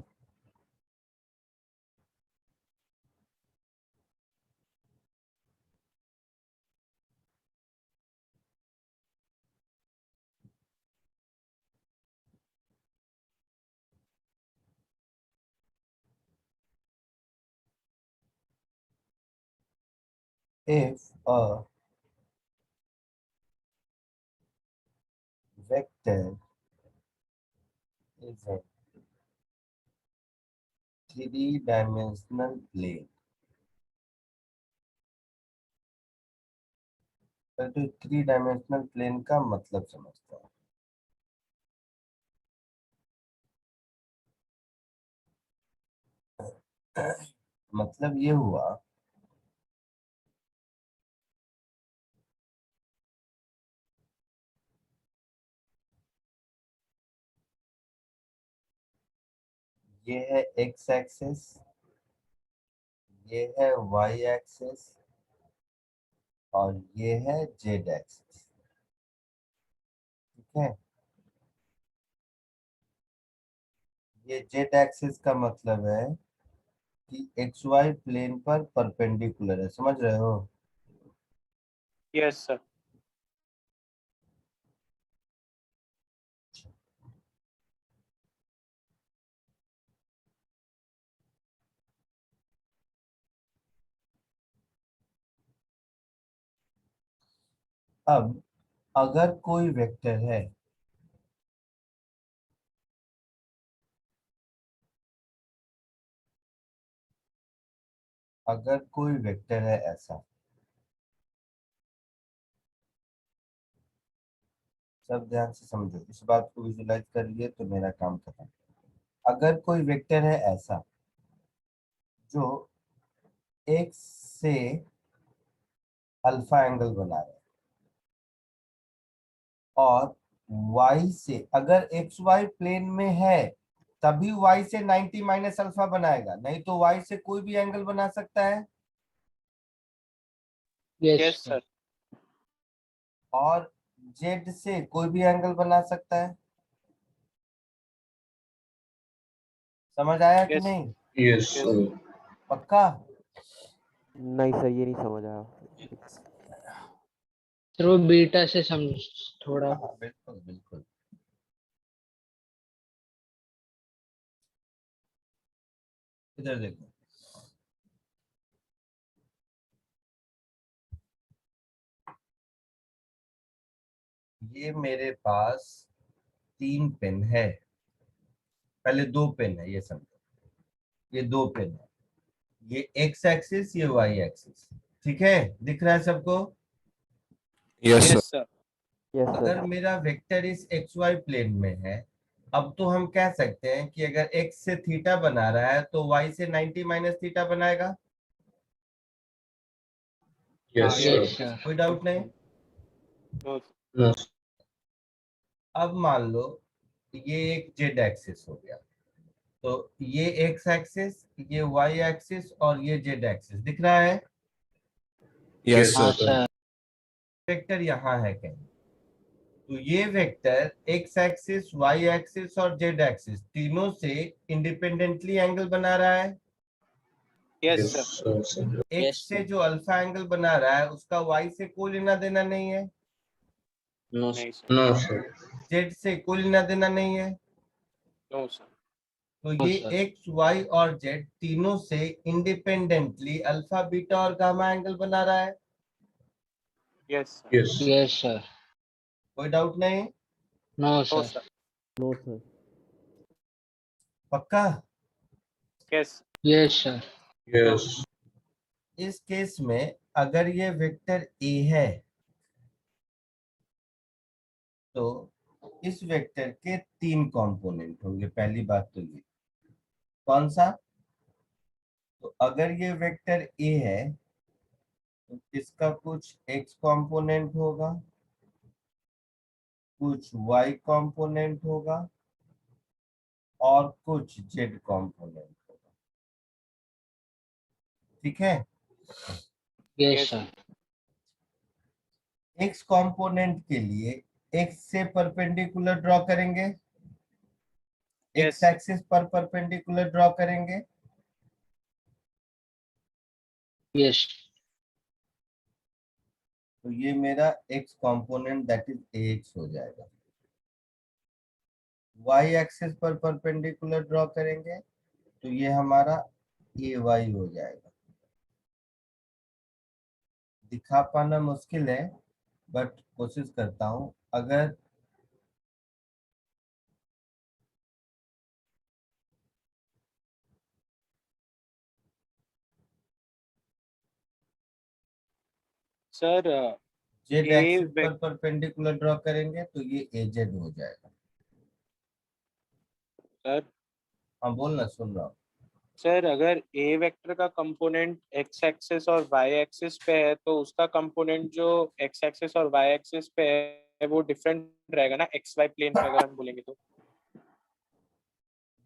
If a vector is a 3 dimensional plane, तो 3 डायमेंशनल प्लेन का मतलब समझता है। मतलब ये हुआ ये है एक्स एक्सिस, ये है वाई एक्सिस और ये है जेड एक्सिस। ठीक है? ये जेड एक्सिस का मतलब है कि एक्स वाई प्लेन पर परपेंडिकुलर है। समझ रहे हो? Yes sir. अब अगर कोई वेक्टर है अगर कोई वेक्टर है ऐसा, सब ध्यान से समझो, इस बात को विजुलाइज कर लिए तो मेरा काम खत्म। अगर कोई वेक्टर है ऐसा जो x से अल्फा एंगल बना रहा है और y से, अगर एक्स वाई प्लेन में है तभी y से 90 माइनस अल्फा बनाएगा, नहीं तो y से कोई भी एंगल बना सकता है। Yes yes sir. सर। और z से कोई भी एंगल बना सकता है। समझ आया कि यस नहीं? Yes, yes sir. पक्का? नहीं सर, ये नहीं समझ आया। सर वो बीटा से समझ थोड़ा। हाँ बिल्कुल बिल्कुल। इधर देखो, ये मेरे पास 3 पेन है, पहले 2 पेन है, ये समझो, ये 2 पेन है, ये एक्स एक्सिस, ये वाई एक्सिस, ठीक है, दिख रहा है सबको? Yes sir. Yes sir. Yes अगर सर। मेरा वेक्टर इस एक्स वाई प्लेन में है, अब तो हम कह सकते हैं कि अगर x से थीटा बना रहा है तो y से 90 माइनस थीटा बनाएगा। Yes, sir. Yes sir. कोई डाउट नहीं? No No. अब मान लो ये एक जेड एक्सिस हो गया, तो ये एक्स एक्सिस, ये वाई एक्सिस और ये जेड एक्सिस दिख रहा है। यस हाँ सर। सर। वेक्टर यहाँ है कहीं, तो ये vector x axis, y axis और जेड एक्सिस तीनों से इंडिपेंडेंटली एंगल बना रहा है। यस Yes, सर। sir. एक्स Yes, से sir. जो अल्फा एंगल बना रहा है उसका वाई से कोई लेना देना नहीं है, No, sir. नहीं सर। No, sir. जेड से कोई लेना देना नहीं है, नो सर। तो नो ये सर। एक्स वाई और जेड तीनों से इंडिपेंडेंटली अल्फा बीटा और गामा एंगल बना रहा है। Yes sir. Yes. Yes sir. कोई डाउट नहीं? No no sir. Sir. No sir. पक्का? यस। Yes sir. Yes. इस केस में अगर ये वेक्टर ए है तो इस वेक्टर के 3 कंपोनेंट होंगे। पहली बात तो ये, कौन सा? तो अगर ये वेक्टर ए है तो इसका कुछ x कंपोनेंट होगा, कुछ y कंपोनेंट होगा और कुछ z कंपोनेंट होगा, ठीक है? Yes yes sir. x component के लिए x से परपेंडिकुलर ड्रॉ करेंगे, x यस एक्सिस पर परपेंडिकुलर ड्रॉ करेंगे, यस। तो ये मेरा x component that is ax हो जाएगा। y एक्सिस पर परपेंडिकुलर ड्रॉ करेंगे तो ये हमारा ay हो जाएगा। दिखा पाना मुश्किल है बट कोशिश करता हूं। अगर सर। जेड ए एक्सिस पर परपेंडिकुलर ड्रॉ करेंगे तो ये az हो जाएगा। सर हाँ बोलना, सुन रहा हूँ। सर अगर ए वेक्टर का कंपोनेंट एक्स एक्सिस और वाई एक्सिस पे है तो उसका कंपोनेंट जो एक्स एक्सिस और वाई एक्सिस पे है वो डिफरेंट रहेगा ना एक्स वाई प्लेन पे अगर हम बोलेंगे तो।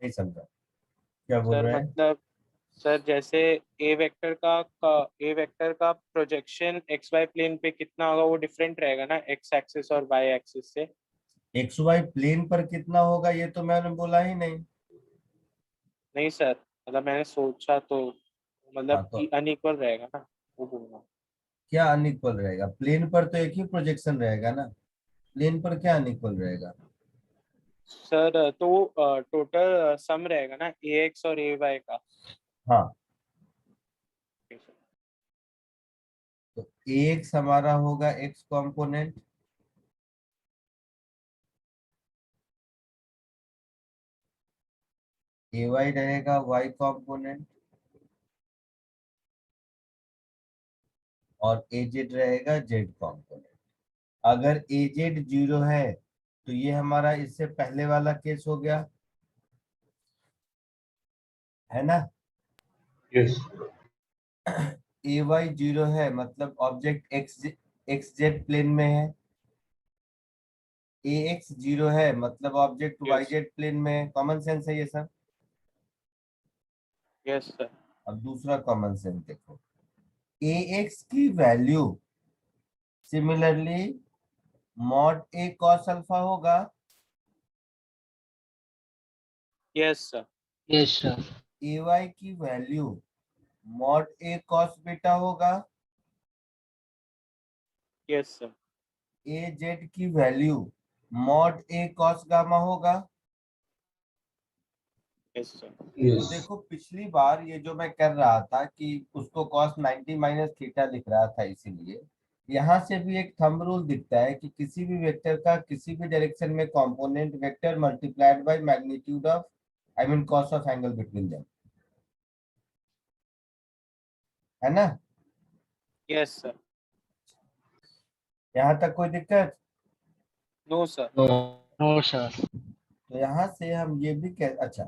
नहीं समझा क्या बोल सर रहे हैं? मतलब सर जैसे ए वेक्टर का प्रोजेक्शन एक्स वाई प्लेन पे कितना होगा वो डिफरेंट रहेगा ना एक्स एक्सिस और वाई एक्सिस से। एक्स वाई प्लेन पर कितना होगा ये तो मैंने बोला ही नहीं। नहीं सर मतलब मैंने सोचा तो हाँ मतलब तो अनइक्वल रहेगा ना वो बोलना। क्या अनइक्वल रहेगा? प्लेन पर तो एक ही प्रोजेक्शन रहेगा ना, प्लेन पर क्या अनइक्वल रहेगा? सर तो टोटल सम रहेगा ना ए एक्स और ए वाई का। हाँ, तो ax हमारा होगा x कंपोनेंट, ay रहेगा y कंपोनेंट और az रहेगा z कंपोनेंट। अगर az 0 है तो ये हमारा इससे पहले वाला केस हो गया, है ना। Yes. ay 0 है मतलब ऑब्जेक्ट एक्स जेड प्लेन में है, ax 0 है मतलब object y Yes. Z plane में है। कॉमन सेंस है ये सब। Yes, sir. अब दूसरा कॉमन सेंस देखो, ax की value similarly mod a cos alpha होगा, Yes, sir. Yes sir. ay की value mod a cos beta होगा, Yes, sir. az की value mod a cos gamma होगा। Yes, sir. तो Yes. देखो पिछली बार ये जो मैं कर रहा था कि उसको cos 90 माइनस थीटा लिख रहा था, इसीलिए यहाँ से भी एक थंब रूल दिखता है कि किसी भी वेक्टर का किसी भी डायरेक्शन में component vector multiplied by magnitude of I mean cos of angle between them, है ना। Yes, sir. यहाँ तक कोई दिक्कत? No, sir. No sir. तो यहाँ से हम ये भी कह, अच्छा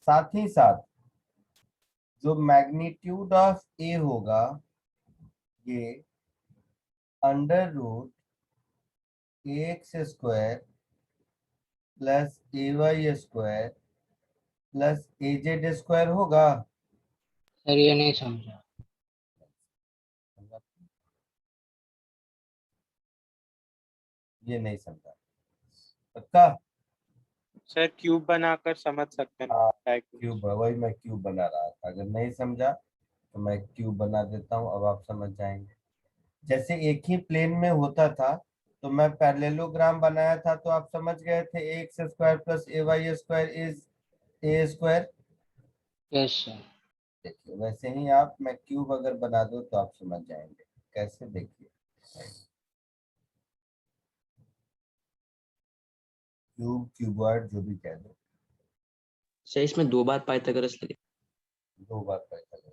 साथ ही साथ जो मैग्नीट्यूड ऑफ ए होगा ये under root X square plus A Y square plus A Z square होगा। सर ये नहीं समझा। ये नहीं समझा पक्का? सर क्यूब बनाकर समझ सकते हैं हाँ, डायग्राम। क्यूब, वही मैं क्यूब बना रहा था। अगर नहीं समझा तो मैं क्यूब बना देता हूँ, अब आप समझ जाएंगे। जैसे एक ही प्लेन में होता था तो मैं पैरेललोग्राम बनाया था, तो आप समझ गए थे x square plus A Y square is a square. Yes sir. देखिए वैसे ही आप, मैं क्यूब अगर बना दूं तो आप समझ जाएंगे कैसे। देखिए क्यूब, क्यूबॉइड, जो भी कह दो, सर इसमें 2 बार पाइथागोरस लगे। 2 बार पाइथागोरस।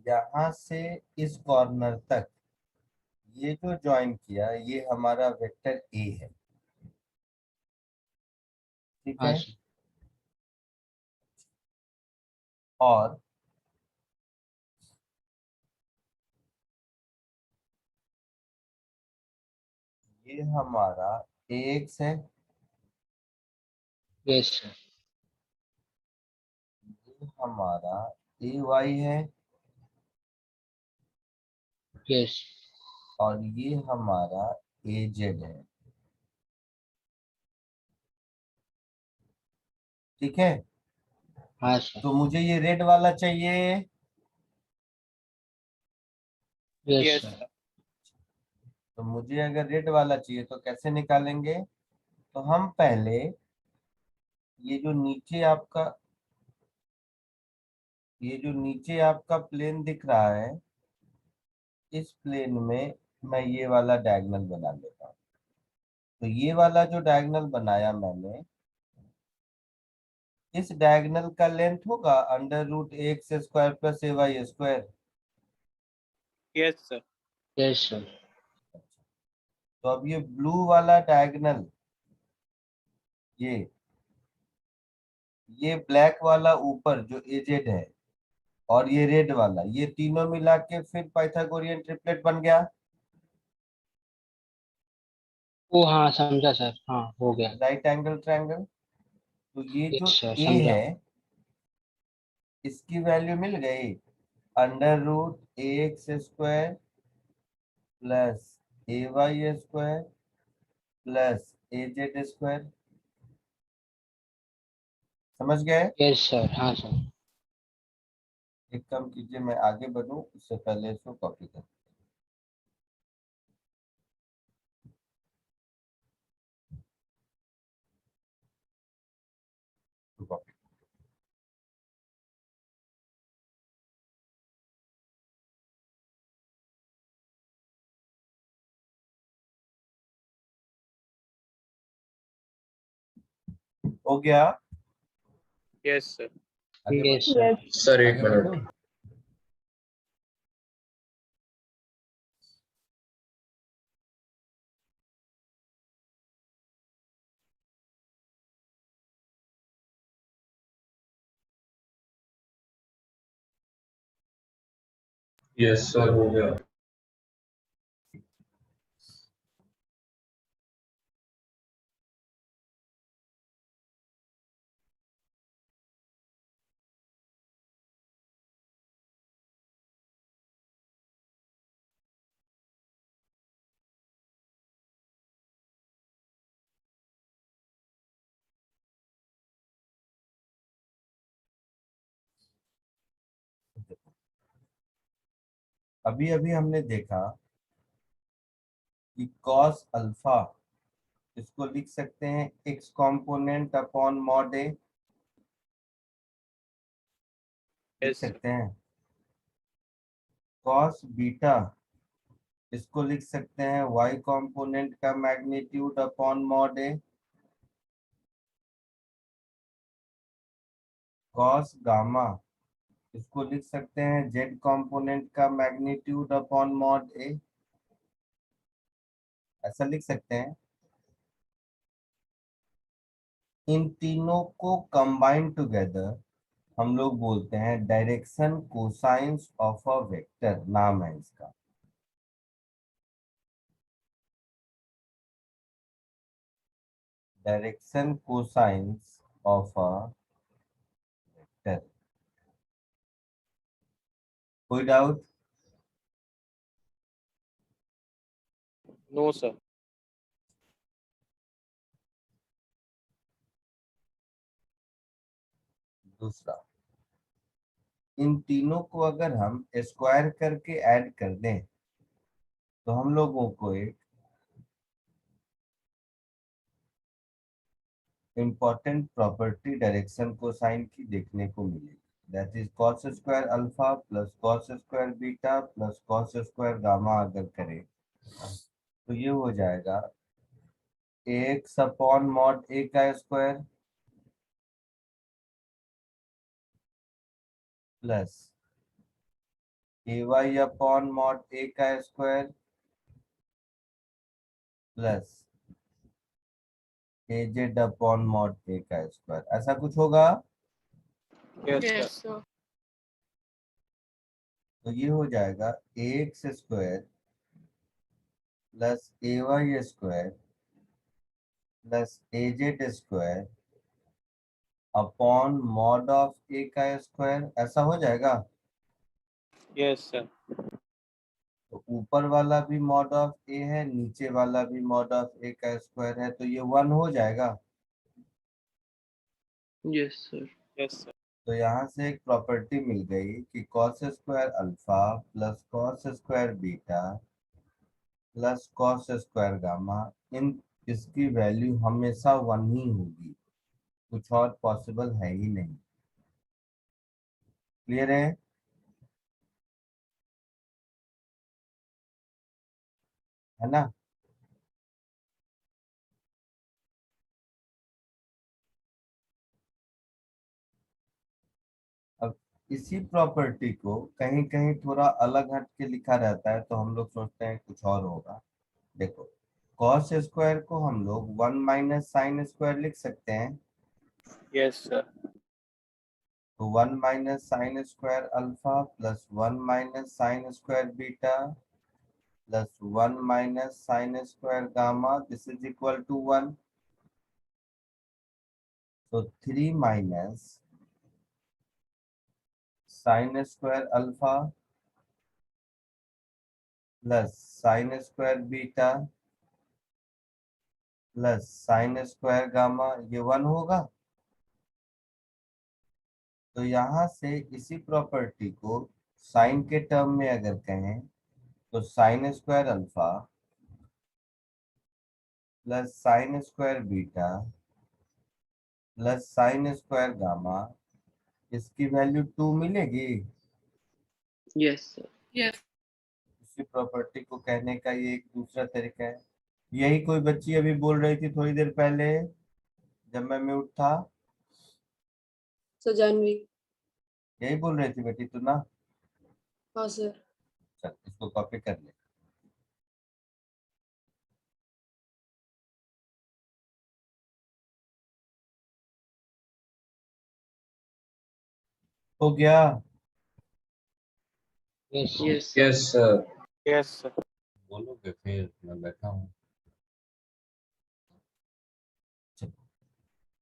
यहाँ से इस कॉर्नर तक ये जो ज्वाइन किया ये हमारा वेक्टर ए है, ठीक हाँ है। सर। और ये हमारा ax है, यस सर। ये हमारा ay है यस। और ये हमारा az है, ठीक है। हाँ सर। तो मुझे ये रेड वाला चाहिए। यस Yes, सर। sir. तो मुझे अगर रेड वाला चाहिए तो कैसे निकालेंगे? तो हम पहले ये जो नीचे आपका, ये जो नीचे आपका प्लेन दिख रहा है, इस प्लेन में मैं ये वाला डायगोनल बना लेता हूँ। तो ये वाला जो डायगोनल बनाया मैंने, इस डायगोनल का लेंथ होगा under root X square plus ए Y square. Yes, sir. Yes sir. तो अब ये ब्लू वाला डायगोनल, ये ब्लैक वाला ऊपर जो एजेड है और ये रेड वाला, ये तीनों मिला के फिर पाइथागोरियन ट्रिपलेट बन गया। ओ हाँ समझा सर। हाँ हो गया। Right angle triangle. तो ये जो यस सर ए समझा। है इसकी वैल्यू मिल गई under root X square plus A Y square plus A Z square. समझ गए? Yes sir. हाँ सर। एक काम कीजिए, मैं आगे बढ़ूं उससे पहले इसको कॉपी कर। हो गया? Yes sir. आगे बढ़ो। Yes sir. Yes. सर एक आगे बढ़ो। मिनट। यस सर हो गया। अभी अभी हमने देखा कि cos अल्फा इसको लिख सकते हैं x कॉम्पोनेंट अपॉन मॉड ए, लिख यस सर। सकते हैं। cos बीटा इसको लिख सकते हैं y कॉम्पोनेंट का magnitude upon mod A. cos gamma इसको लिख सकते हैं z कॉम्पोनेंट का मैग्नीट्यूड अपॉन मॉड ए, ऐसा लिख सकते हैं। इन तीनों को कंबाइन टुगेदर हम लोग बोलते हैं direction cosines of a vector, नाम है इसका। Direction cosines of a vector. कोई डाउट? No sir. दूसरा, इन तीनों को अगर हम स्क्वायर करके ऐड कर दें तो हम लोगों को एक इंपॉर्टेंट प्रॉपर्टी डायरेक्शन कोसाइन की देखने को मिलेगी, that is cos square alpha plus cos square beta plus cos square gamma अगर करें तो ये हो जाएगा ax अपॉन मॉड a का square plus ay upon mod a का square plus az upon mod a का स्क्वायर, ऐसा कुछ होगा। Yes sir. तो ये हो जाएगा ax square plus ay square plus az square upon mod of a का स्क्वायर, ऐसा हो जाएगा। Yes sir. तो ऊपर वाला भी मॉड ऑफ a है, नीचे वाला भी मॉड ऑफ a का स्क्वायर है, तो ये 1 हो जाएगा। Yes sir. Yes sir. तो यहाँ से एक प्रॉपर्टी मिल गई कि cos square alpha plus cos square beta plus cos square gamma, इन इसकी वैल्यू हमेशा 1 ही होगी, कुछ और पॉसिबल है ही नहीं। क्लियर है? है ना? अब इसी प्रॉपर्टी को कहीं कहीं थोड़ा अलग हट के लिखा रहता है, तो हम लोग सोचते हैं कुछ और होगा। देखो, cos स्क्वायर को हम लोग 1 माइनस साइन स्क्वायर लिख सकते हैं। Yes sir. तो 1 minus sine square alpha plus 1 minus sine square beta plus 1 minus sine square gamma, this is equal to 1। तो 3 minus sine square alpha plus sine square beta plus sine square gamma, ये 1 होगा। तो यहाँ से इसी property को sign के term में अगर कहें तो sign square alpha plus sine square beta plus sine square gamma, इसकी वैल्यू 2 मिलेगी। Yes sir. यस। इसी प्रॉपर्टी को कहने का ये एक दूसरा तरीका है। यही कोई बच्ची अभी बोल रही थी थोड़ी देर पहले जब मैं म्यूट था? सर जानवी। यही बोल रही थी बेटी तू ना? हाँ सर। चल इसको कॉपी कर ले। हो गया? Yes Yes, sir. Yes sir. Yes sir. बोलोगे फिर, मैं बैठा हूँ। चलो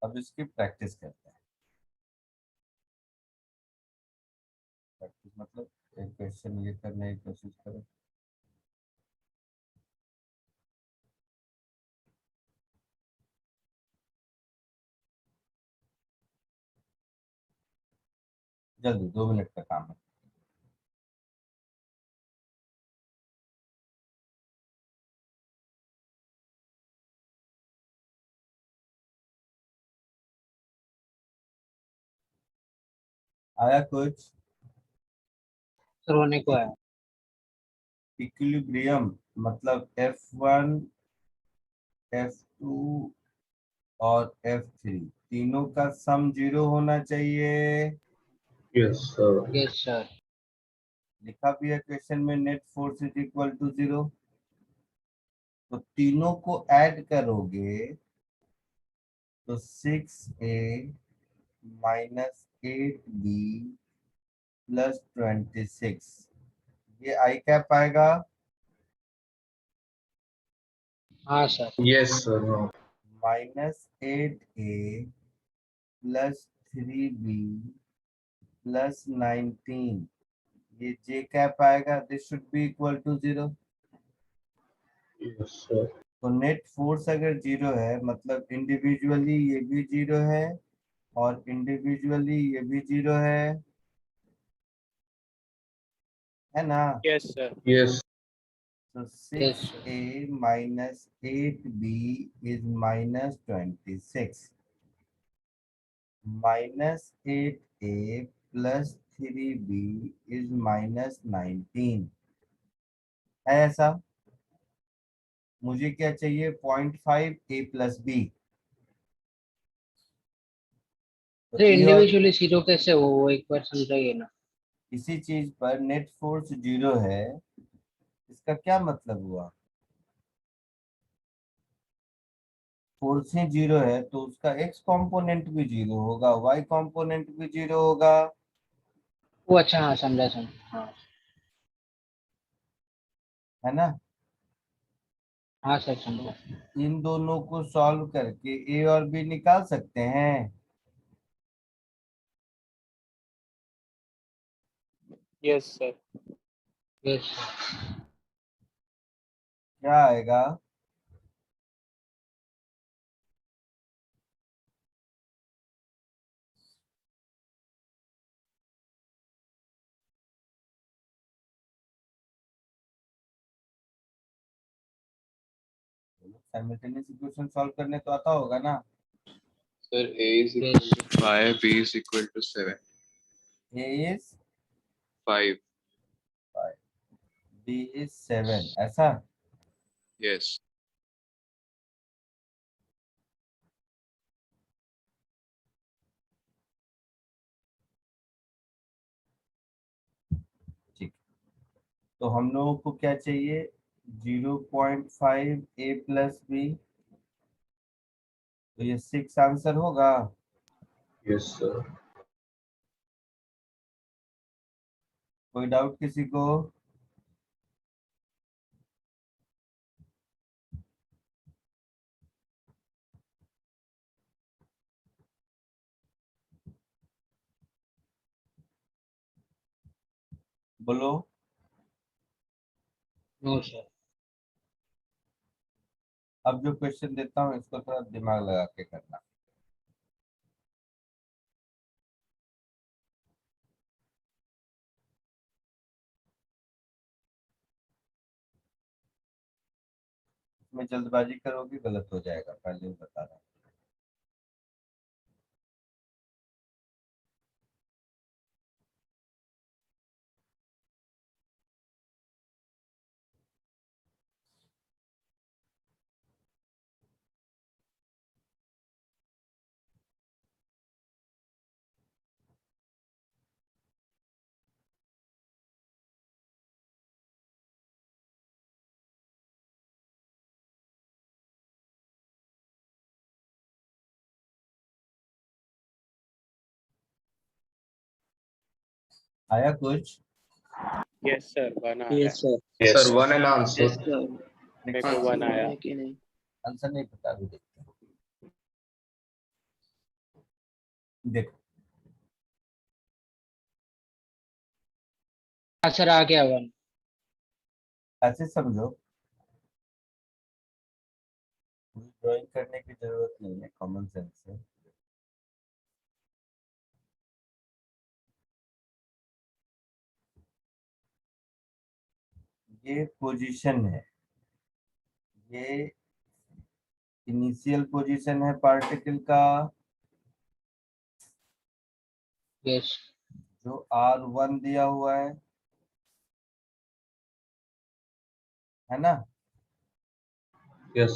अब इसकी प्रैक्टिस करते हैं। प्रैक्टिस मतलब एक क्वेश्चन ये करने की कोशिश करो। जल्दी, 2 मिनट का काम है। आया कुछ? सर होने को है। इक्विलिब्रियम मतलब F1, F2 और F3 तीनों का सम 0 होना चाहिए। Yes sir. Yes sir. लिखा भी है क्वेश्चन में, net force is equal to 0। तो तीनों को ऐड करोगे तो 6A माइनस 8B प्लस 26, ये आई कैप आएगा। हाँ सर। Yes sir. हाँ। Minus 8A plus 3B plus 19, ये जे कैप आएगा। This should be equal to 0। Yes sir. तो नेट फोर्स अगर 0 है मतलब इंडिविजुअली ये भी 0 है और इंडिविजुअली ये भी 0 है ना? Yes sir. यस। तो yes 6A minus 8B is minus 26, minus 8A plus 3B is minus 19 है ऐसा? मुझे क्या चाहिए? 0.5A plus B। तो अरे ए और इंडिविजुअली जीरो कैसे हो, वो एक बार समझाइए ना। किसी चीज पर नेट फोर्स 0 है, इसका क्या मतलब हुआ? फोर्स ही 0 है तो उसका एक्स कंपोनेंट भी 0 होगा, वाई कंपोनेंट भी 0 होगा। वो अच्छा, हाँ समझा समझा, हाँ। है ना? हाँ सर तो समझा। इन दोनों को सॉल्व करके ए और बी निकाल सकते हैं। Yes sir. Yes sir. क्या आएगा? साइमल्टेनियस इक्वेशन सॉल्व करने तो आता होगा ना? Sir, A is equal yes to 5, B is equal to 7. A is 5. 5, B is 7, ऐसा? Yes. ठीक। तो हम लोगों को क्या चाहिए? 0.5A प्लस बी, तो ये 6 आंसर होगा। Yes sir. कोई डाउट किसी को? बोलो। No sir. अब जो क्वेश्चन देता हूँ इसको थोड़ा दिमाग लगा के करना। इसमें जल्दबाजी करोगे गलत हो जाएगा, पहले ही बता रहा हूँ। आया कुछ? यस सर 1 आ रहा है। Yes, sir. Yes, sir. One and answer. Yes, sir. मेरे को आंसर 1 आया। है कि नहीं? आंसर नहीं पता, अभी देखते हैं। देखो आंसर आ गया 1। ऐसे समझो, ड्राइंग करने की जरूरत नहीं है, कॉमन सेंस से। ये पोजीशन है, ये इनिशियल पोजीशन है पार्टिकल का, यस जो R1 दिया हुआ है ना। Yes.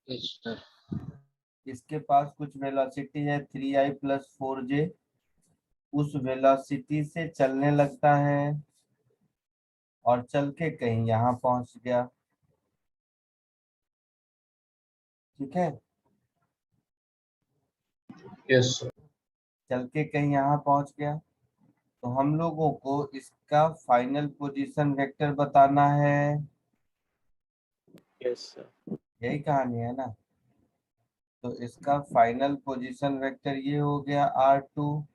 Yes sir. इसके पास कुछ वेलोसिटी है 3i + 4j, उस वेलोसिटी से चलने लगता है और चल के कहीं यहाँ पहुंच गया। ठीक है, Yes, sir. चल के कहीं यहाँ पहुंच गया, तो हम लोगों को इसका फाइनल पोजीशन वेक्टर बताना है। Yes sir. यही कहानी है ना। तो इसका फाइनल पोजीशन वेक्टर ये हो गया R2,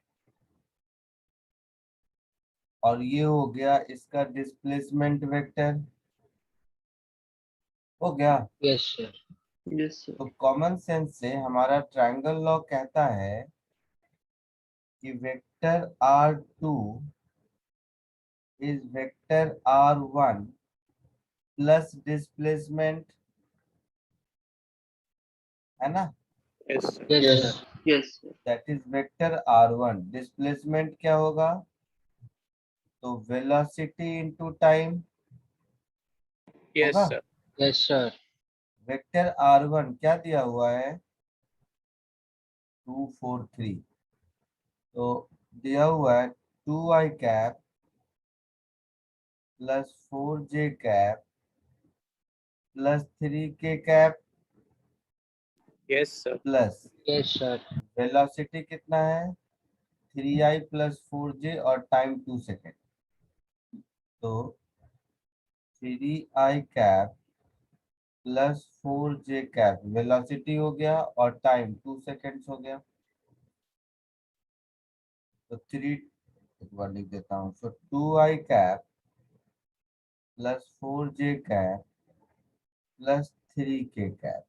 और ये हो गया इसका डिस्प्लेसमेंट वेक्टर, हो गया। Yes sir. Yes, sir. तो कॉमन सेंस से हमारा ट्रायंगल लॉ कहता है कि vector R2 is vector R1 plus displacement, है ना। Yes sir. Yes Yes. Sir. Yes, sir. That is vector R1। Displacement क्या होगा? तो वेलोसिटी इनटू टाइम यस होगा। Sir. Yes sir. Vector R1 क्या दिया हुआ है? 2 4 3। तो दिया हुआ है 2i cap plus 4j cap plus 3k cap yes sir. Plus yes sir. Velocity कितना है? 3i + 4j और टाइम 2 सेकेंड। तो 3i cap plus 4j cap velocity हो गया और टाइम 2 सेकेंड्स हो गया। तो 3, एक बार लिख देता हूँ। सो 2i cap plus 4j cap plus 3k cap,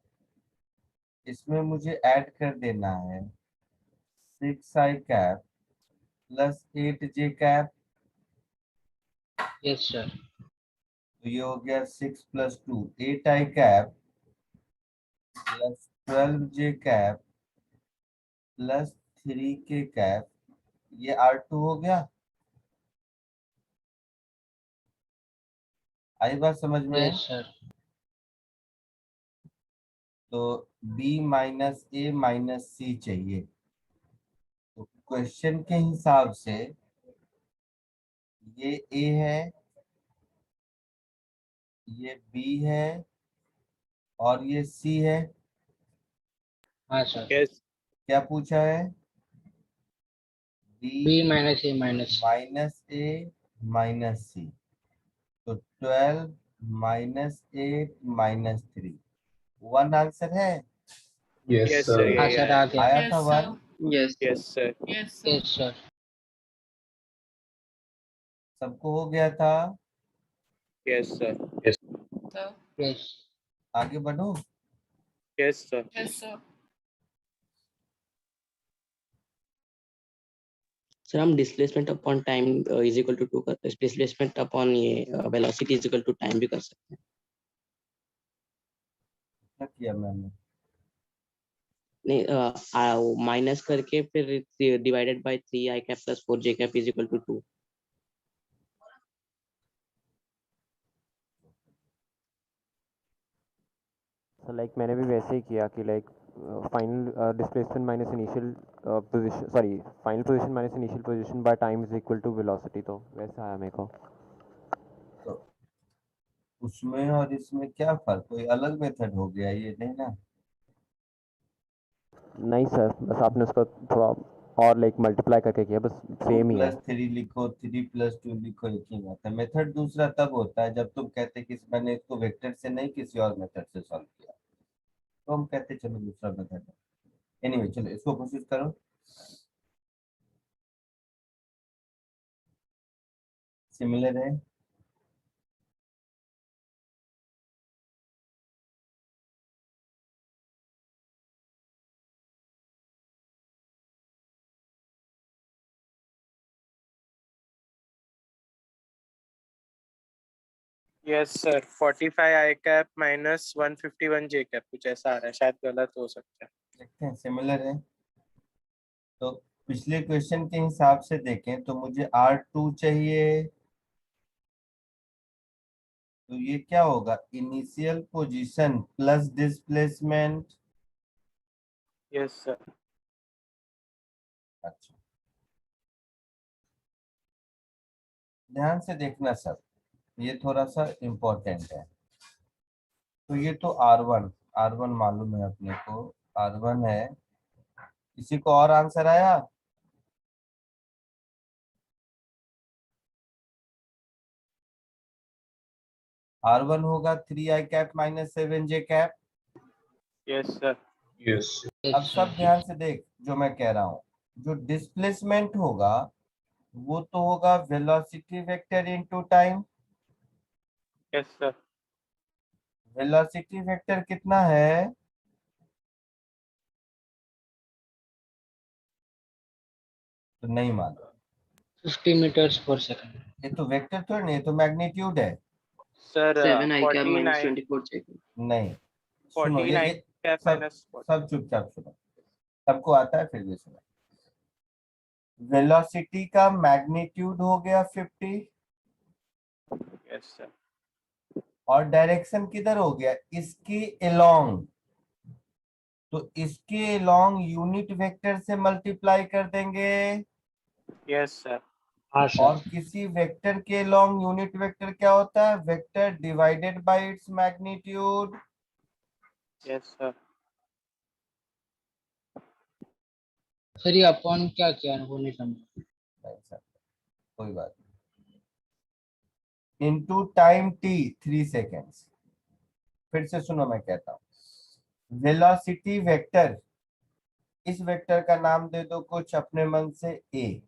इसमें मुझे ऐड कर देना है 6i cap plus 8j cap. Yes sir. तो ये हो गया 6 + 2 8i cap plus 12j cap plus 3k cap. ये R2 हो गया। आई बात समझ में? Yes sir. तो B - A - C चाहिए। तो क्वेश्चन के हिसाब से ये A है, ये B है और ये C है। हाँ सर। यस। क्या पूछा है? B B - A - A - C। तो 12 - 8 - 3 1 आंसर है। Yes, yes sir. सर। हाँ यही सर आया। आ गया। आया था 1। Yes, sir. Yes sir. Yes sir. सबको हो गया था। Yes sir. यस। आगे बढ़ो। Yes sir. सर हम displacement upon time is equal to 2 displacement upon ये velocity is equal to time भी कर सकते हैं। क्या किया मैंने? नहीं माइनस करके फिर divided by 3i cap plus 4j cap is equal to 2। So like मैंने भी वैसे ही किया कि like final displacement minus initial position, sorry, final position minus initial position by time is equal to velocity, तो वैसा आया मेरे को। तो उसमें और इसमें क्या फर्क? कोई अलग मेथड हो गया ये, नहीं ना? नहीं सर, बस आपने उसको थोड़ा और लाइक मल्टीप्लाई करके किया, बस सेम ही है। +3 लिखो, 3+2 लिखो, एक ही बात है। मेथड दूसरा तब होता है जब तुम कहते कि मैंने इसको वेक्टर से नहीं किसी और मेथड से सॉल्व किया, तो हम कहते चलो दूसरा मेथड है। एनीवे चलो इसको कोशिश करो। सिमिलर है। यस सर 45 आई कैप माइनस 151 जे कैप कुछ ऐसा आ रहा है, शायद गलत हो सकता है। देखते हैं सिमिलर है। तो पिछले क्वेश्चन के हिसाब से देखें तो मुझे R2 चाहिए, तो ये क्या होगा, initial position plus displacement. Yes sir. अच्छा ध्यान से देखना सब, ये थोड़ा सा इम्पोर्टेंट है। तो ये तो R1 मालूम है अपने को, R1 है। किसी को और आंसर आया? R1 होगा 3i cap minus 7j cap. Yes sir. Yes. अब सब ध्यान से देख जो मैं कह रहा हूँ, जो डिस्प्लेसमेंट होगा वो तो होगा velocity vector into time. Yes sir. Velocity vector कितना है? तो नहीं मालूम। 50 meters per second. ये तो वेक्टर थोड़ी नहीं, ये तो मैग्नीट्यूड है। Sir 7 I cap minus 49 24 J cap. नहीं सुनो, 49 ये कैप सब माइनस सब चुपचाप सुनो, सबको आता है फिर भी सुनो। वेलोसिटी का मैग्नीट्यूड हो गया 50, यस सर। और डायरेक्शन किधर हो गया, इसके अलोंग। तो इसके अलोंग यूनिट वेक्टर से मल्टीप्लाई कर देंगे। Yes sir. हाँ और सर। किसी वेक्टर के लॉन्ग यूनिट वेक्टर क्या होता है, vector divided by its magnitude. Yes sir. Sir ये अपॉन क्या किया वो नहीं समझा। नहीं सर कोई बात नहीं। Into time t 3 seconds. फिर से सुनो मैं कहता हूँ, वेलोसिटी वेक्टर, इस वेक्टर का नाम दे दो कुछ अपने मन से a।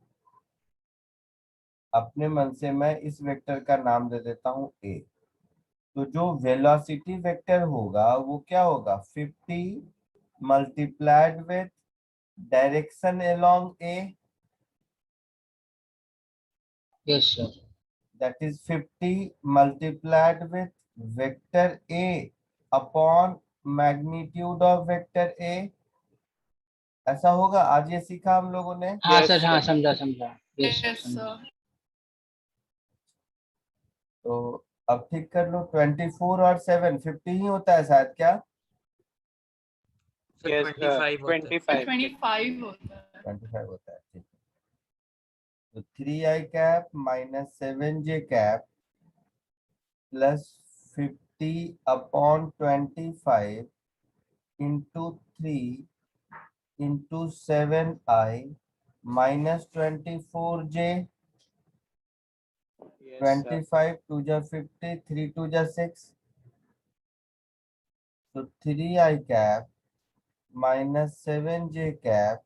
अपने मन से मैं इस वेक्टर का नाम दे देता हूँ a। तो जो वेलोसिटी वेक्टर होगा वो क्या होगा, 50 multiplied with direction along a, yes sir. that is 50 multiplied with vector a upon magnitude of vector a। ऐसा होगा, आज ये सीखा हम लोगों ने। हाँ Yes, सर, हाँ sir. समझा समझा। यस सर समझा। तो अब ठीक कर लो, 24 और 7 50 ही होता है शायद, क्या? Yes, 25 25 होता है। 25 होता है, ठीक है। तो 3i cap minus 7j cap plus 50 upon 25 into 3 into 7i minus 24j। Yes, sir. 25 2 जा 50, 3 2 जा 6, तो 3i cap minus 7j cap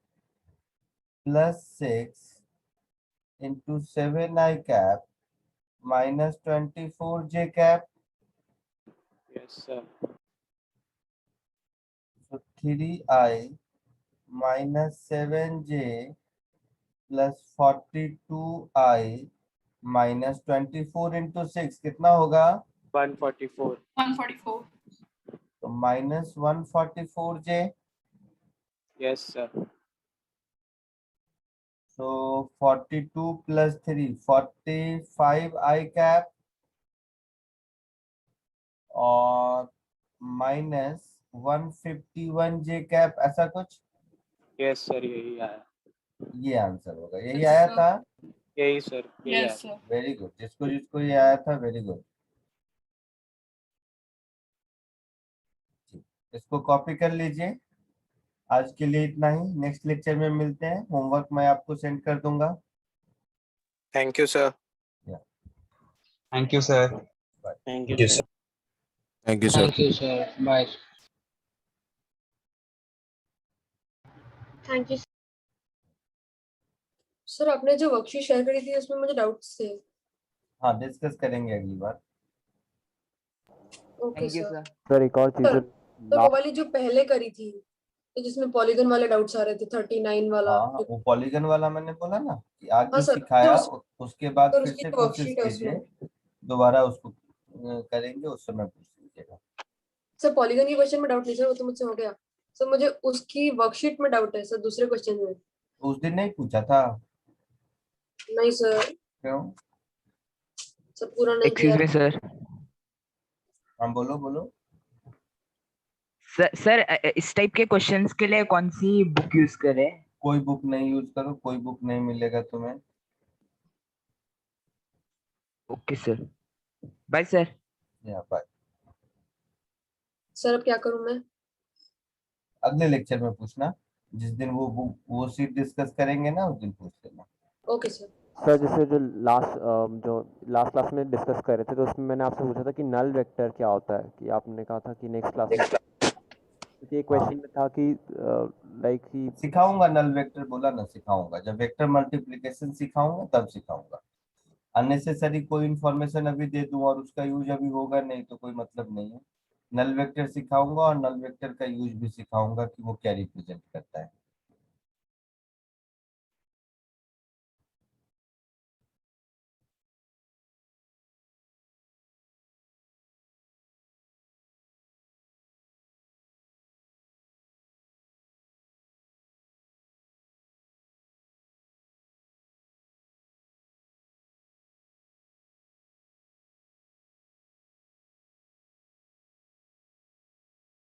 plus 6 into 7i cap minus 24j cap. Yes, sir. तो 3i minus 7j plus 42i minus 24 into 6 कितना होगा, 144. 144 तो minus 144j। Yes, sir. So 42 plus 3 45 i cap और minus 151 j cap, ऐसा कुछ। Yes, sir. यही आया। ये आंसर होगा, यही आया था। यही सर, यही आया। Yes sir. वेरी गुड, जिसको जिसको ये आया था वेरी गुड। इसको कॉपी कर लीजिए। आज के लिए इतना ही, नेक्स्ट लेक्चर में मिलते हैं। होमवर्क मैं आपको सेंड कर दूंगा। Thank you sir. Thank you sir. Thank you, Yes, sir. Thank you, sir. Thank you sir, bye. Thank you sir. आपने जो वर्कशीट शेयर करी थी उसमें मुझे डाउट्स थे। हाँ, डिस्कस करेंगे अगली बार। Okay sir. सर एक और चीज सर, तो वो वाली जो पहले करी थी तो जिसमें पॉलीगन वाले डाउट्स आ रहे थे 39 वाला। हाँ, वो पॉलीगन वाला मैंने बोला ना कि आज हाँ जो सर, सिखाया तो उसके बाद सर फिर उसकी से जो कोशिश वर्कशीट है कीजिए, उसमें दोबारा उसको करेंगे, उस समय पूछ लीजिएगा। सर पॉलीगन के क्वेश्चन में डाउट नहीं सर, वो तो मुझसे हो गया सर। मुझे उसकी वर्कशीट में डाउट है सर, दूसरे क्वेश्चन में। उस दिन नहीं पूछा था? नहीं सर, क्यों? सर पूरा नहीं किया। Excuse me sir. हाँ, बोलो बोलो। सर इस टाइप के क्वेश्चंस के लिए कौन सी बुक यूज करें? कोई बुक नहीं यूज करो, कोई बुक नहीं मिलेगा तुम्हें। Okay sir, bye sir. यहाँ पर सर अब क्या करूं मैं? अगले लेक्चर में पूछना, जिस दिन वो बुक वो सीट डिस्कस करेंगे ना, उस दिन पूछ लेना। Okay sir. सर जैसे जो लास्ट क्लास में डिस्कस कर रहे थे, तो उसमें मैंने आपसे पूछा था कि नल वेक्टर क्या होता है, कि आपने कहा था कि नेक्स्ट क्लास में, क्योंकि एक क्वेश्चन में था कि लाइक ही सिखाऊंगा नल वेक्टर, बोला ना सिखाऊंगा। जब वेक्टर मल्टीप्लिकेशन सिखाऊंगा तब सिखाऊंगा। अननेसेसरी कोई इन्फॉर्मेशन अभी दे दूं और उसका यूज अभी होगा नहीं तो कोई मतलब नहीं है। नल वेक्टर सिखाऊंगा और नल वेक्टर का यूज भी सिखाऊंगा कि वो क्या रिप्रेजेंट करता है।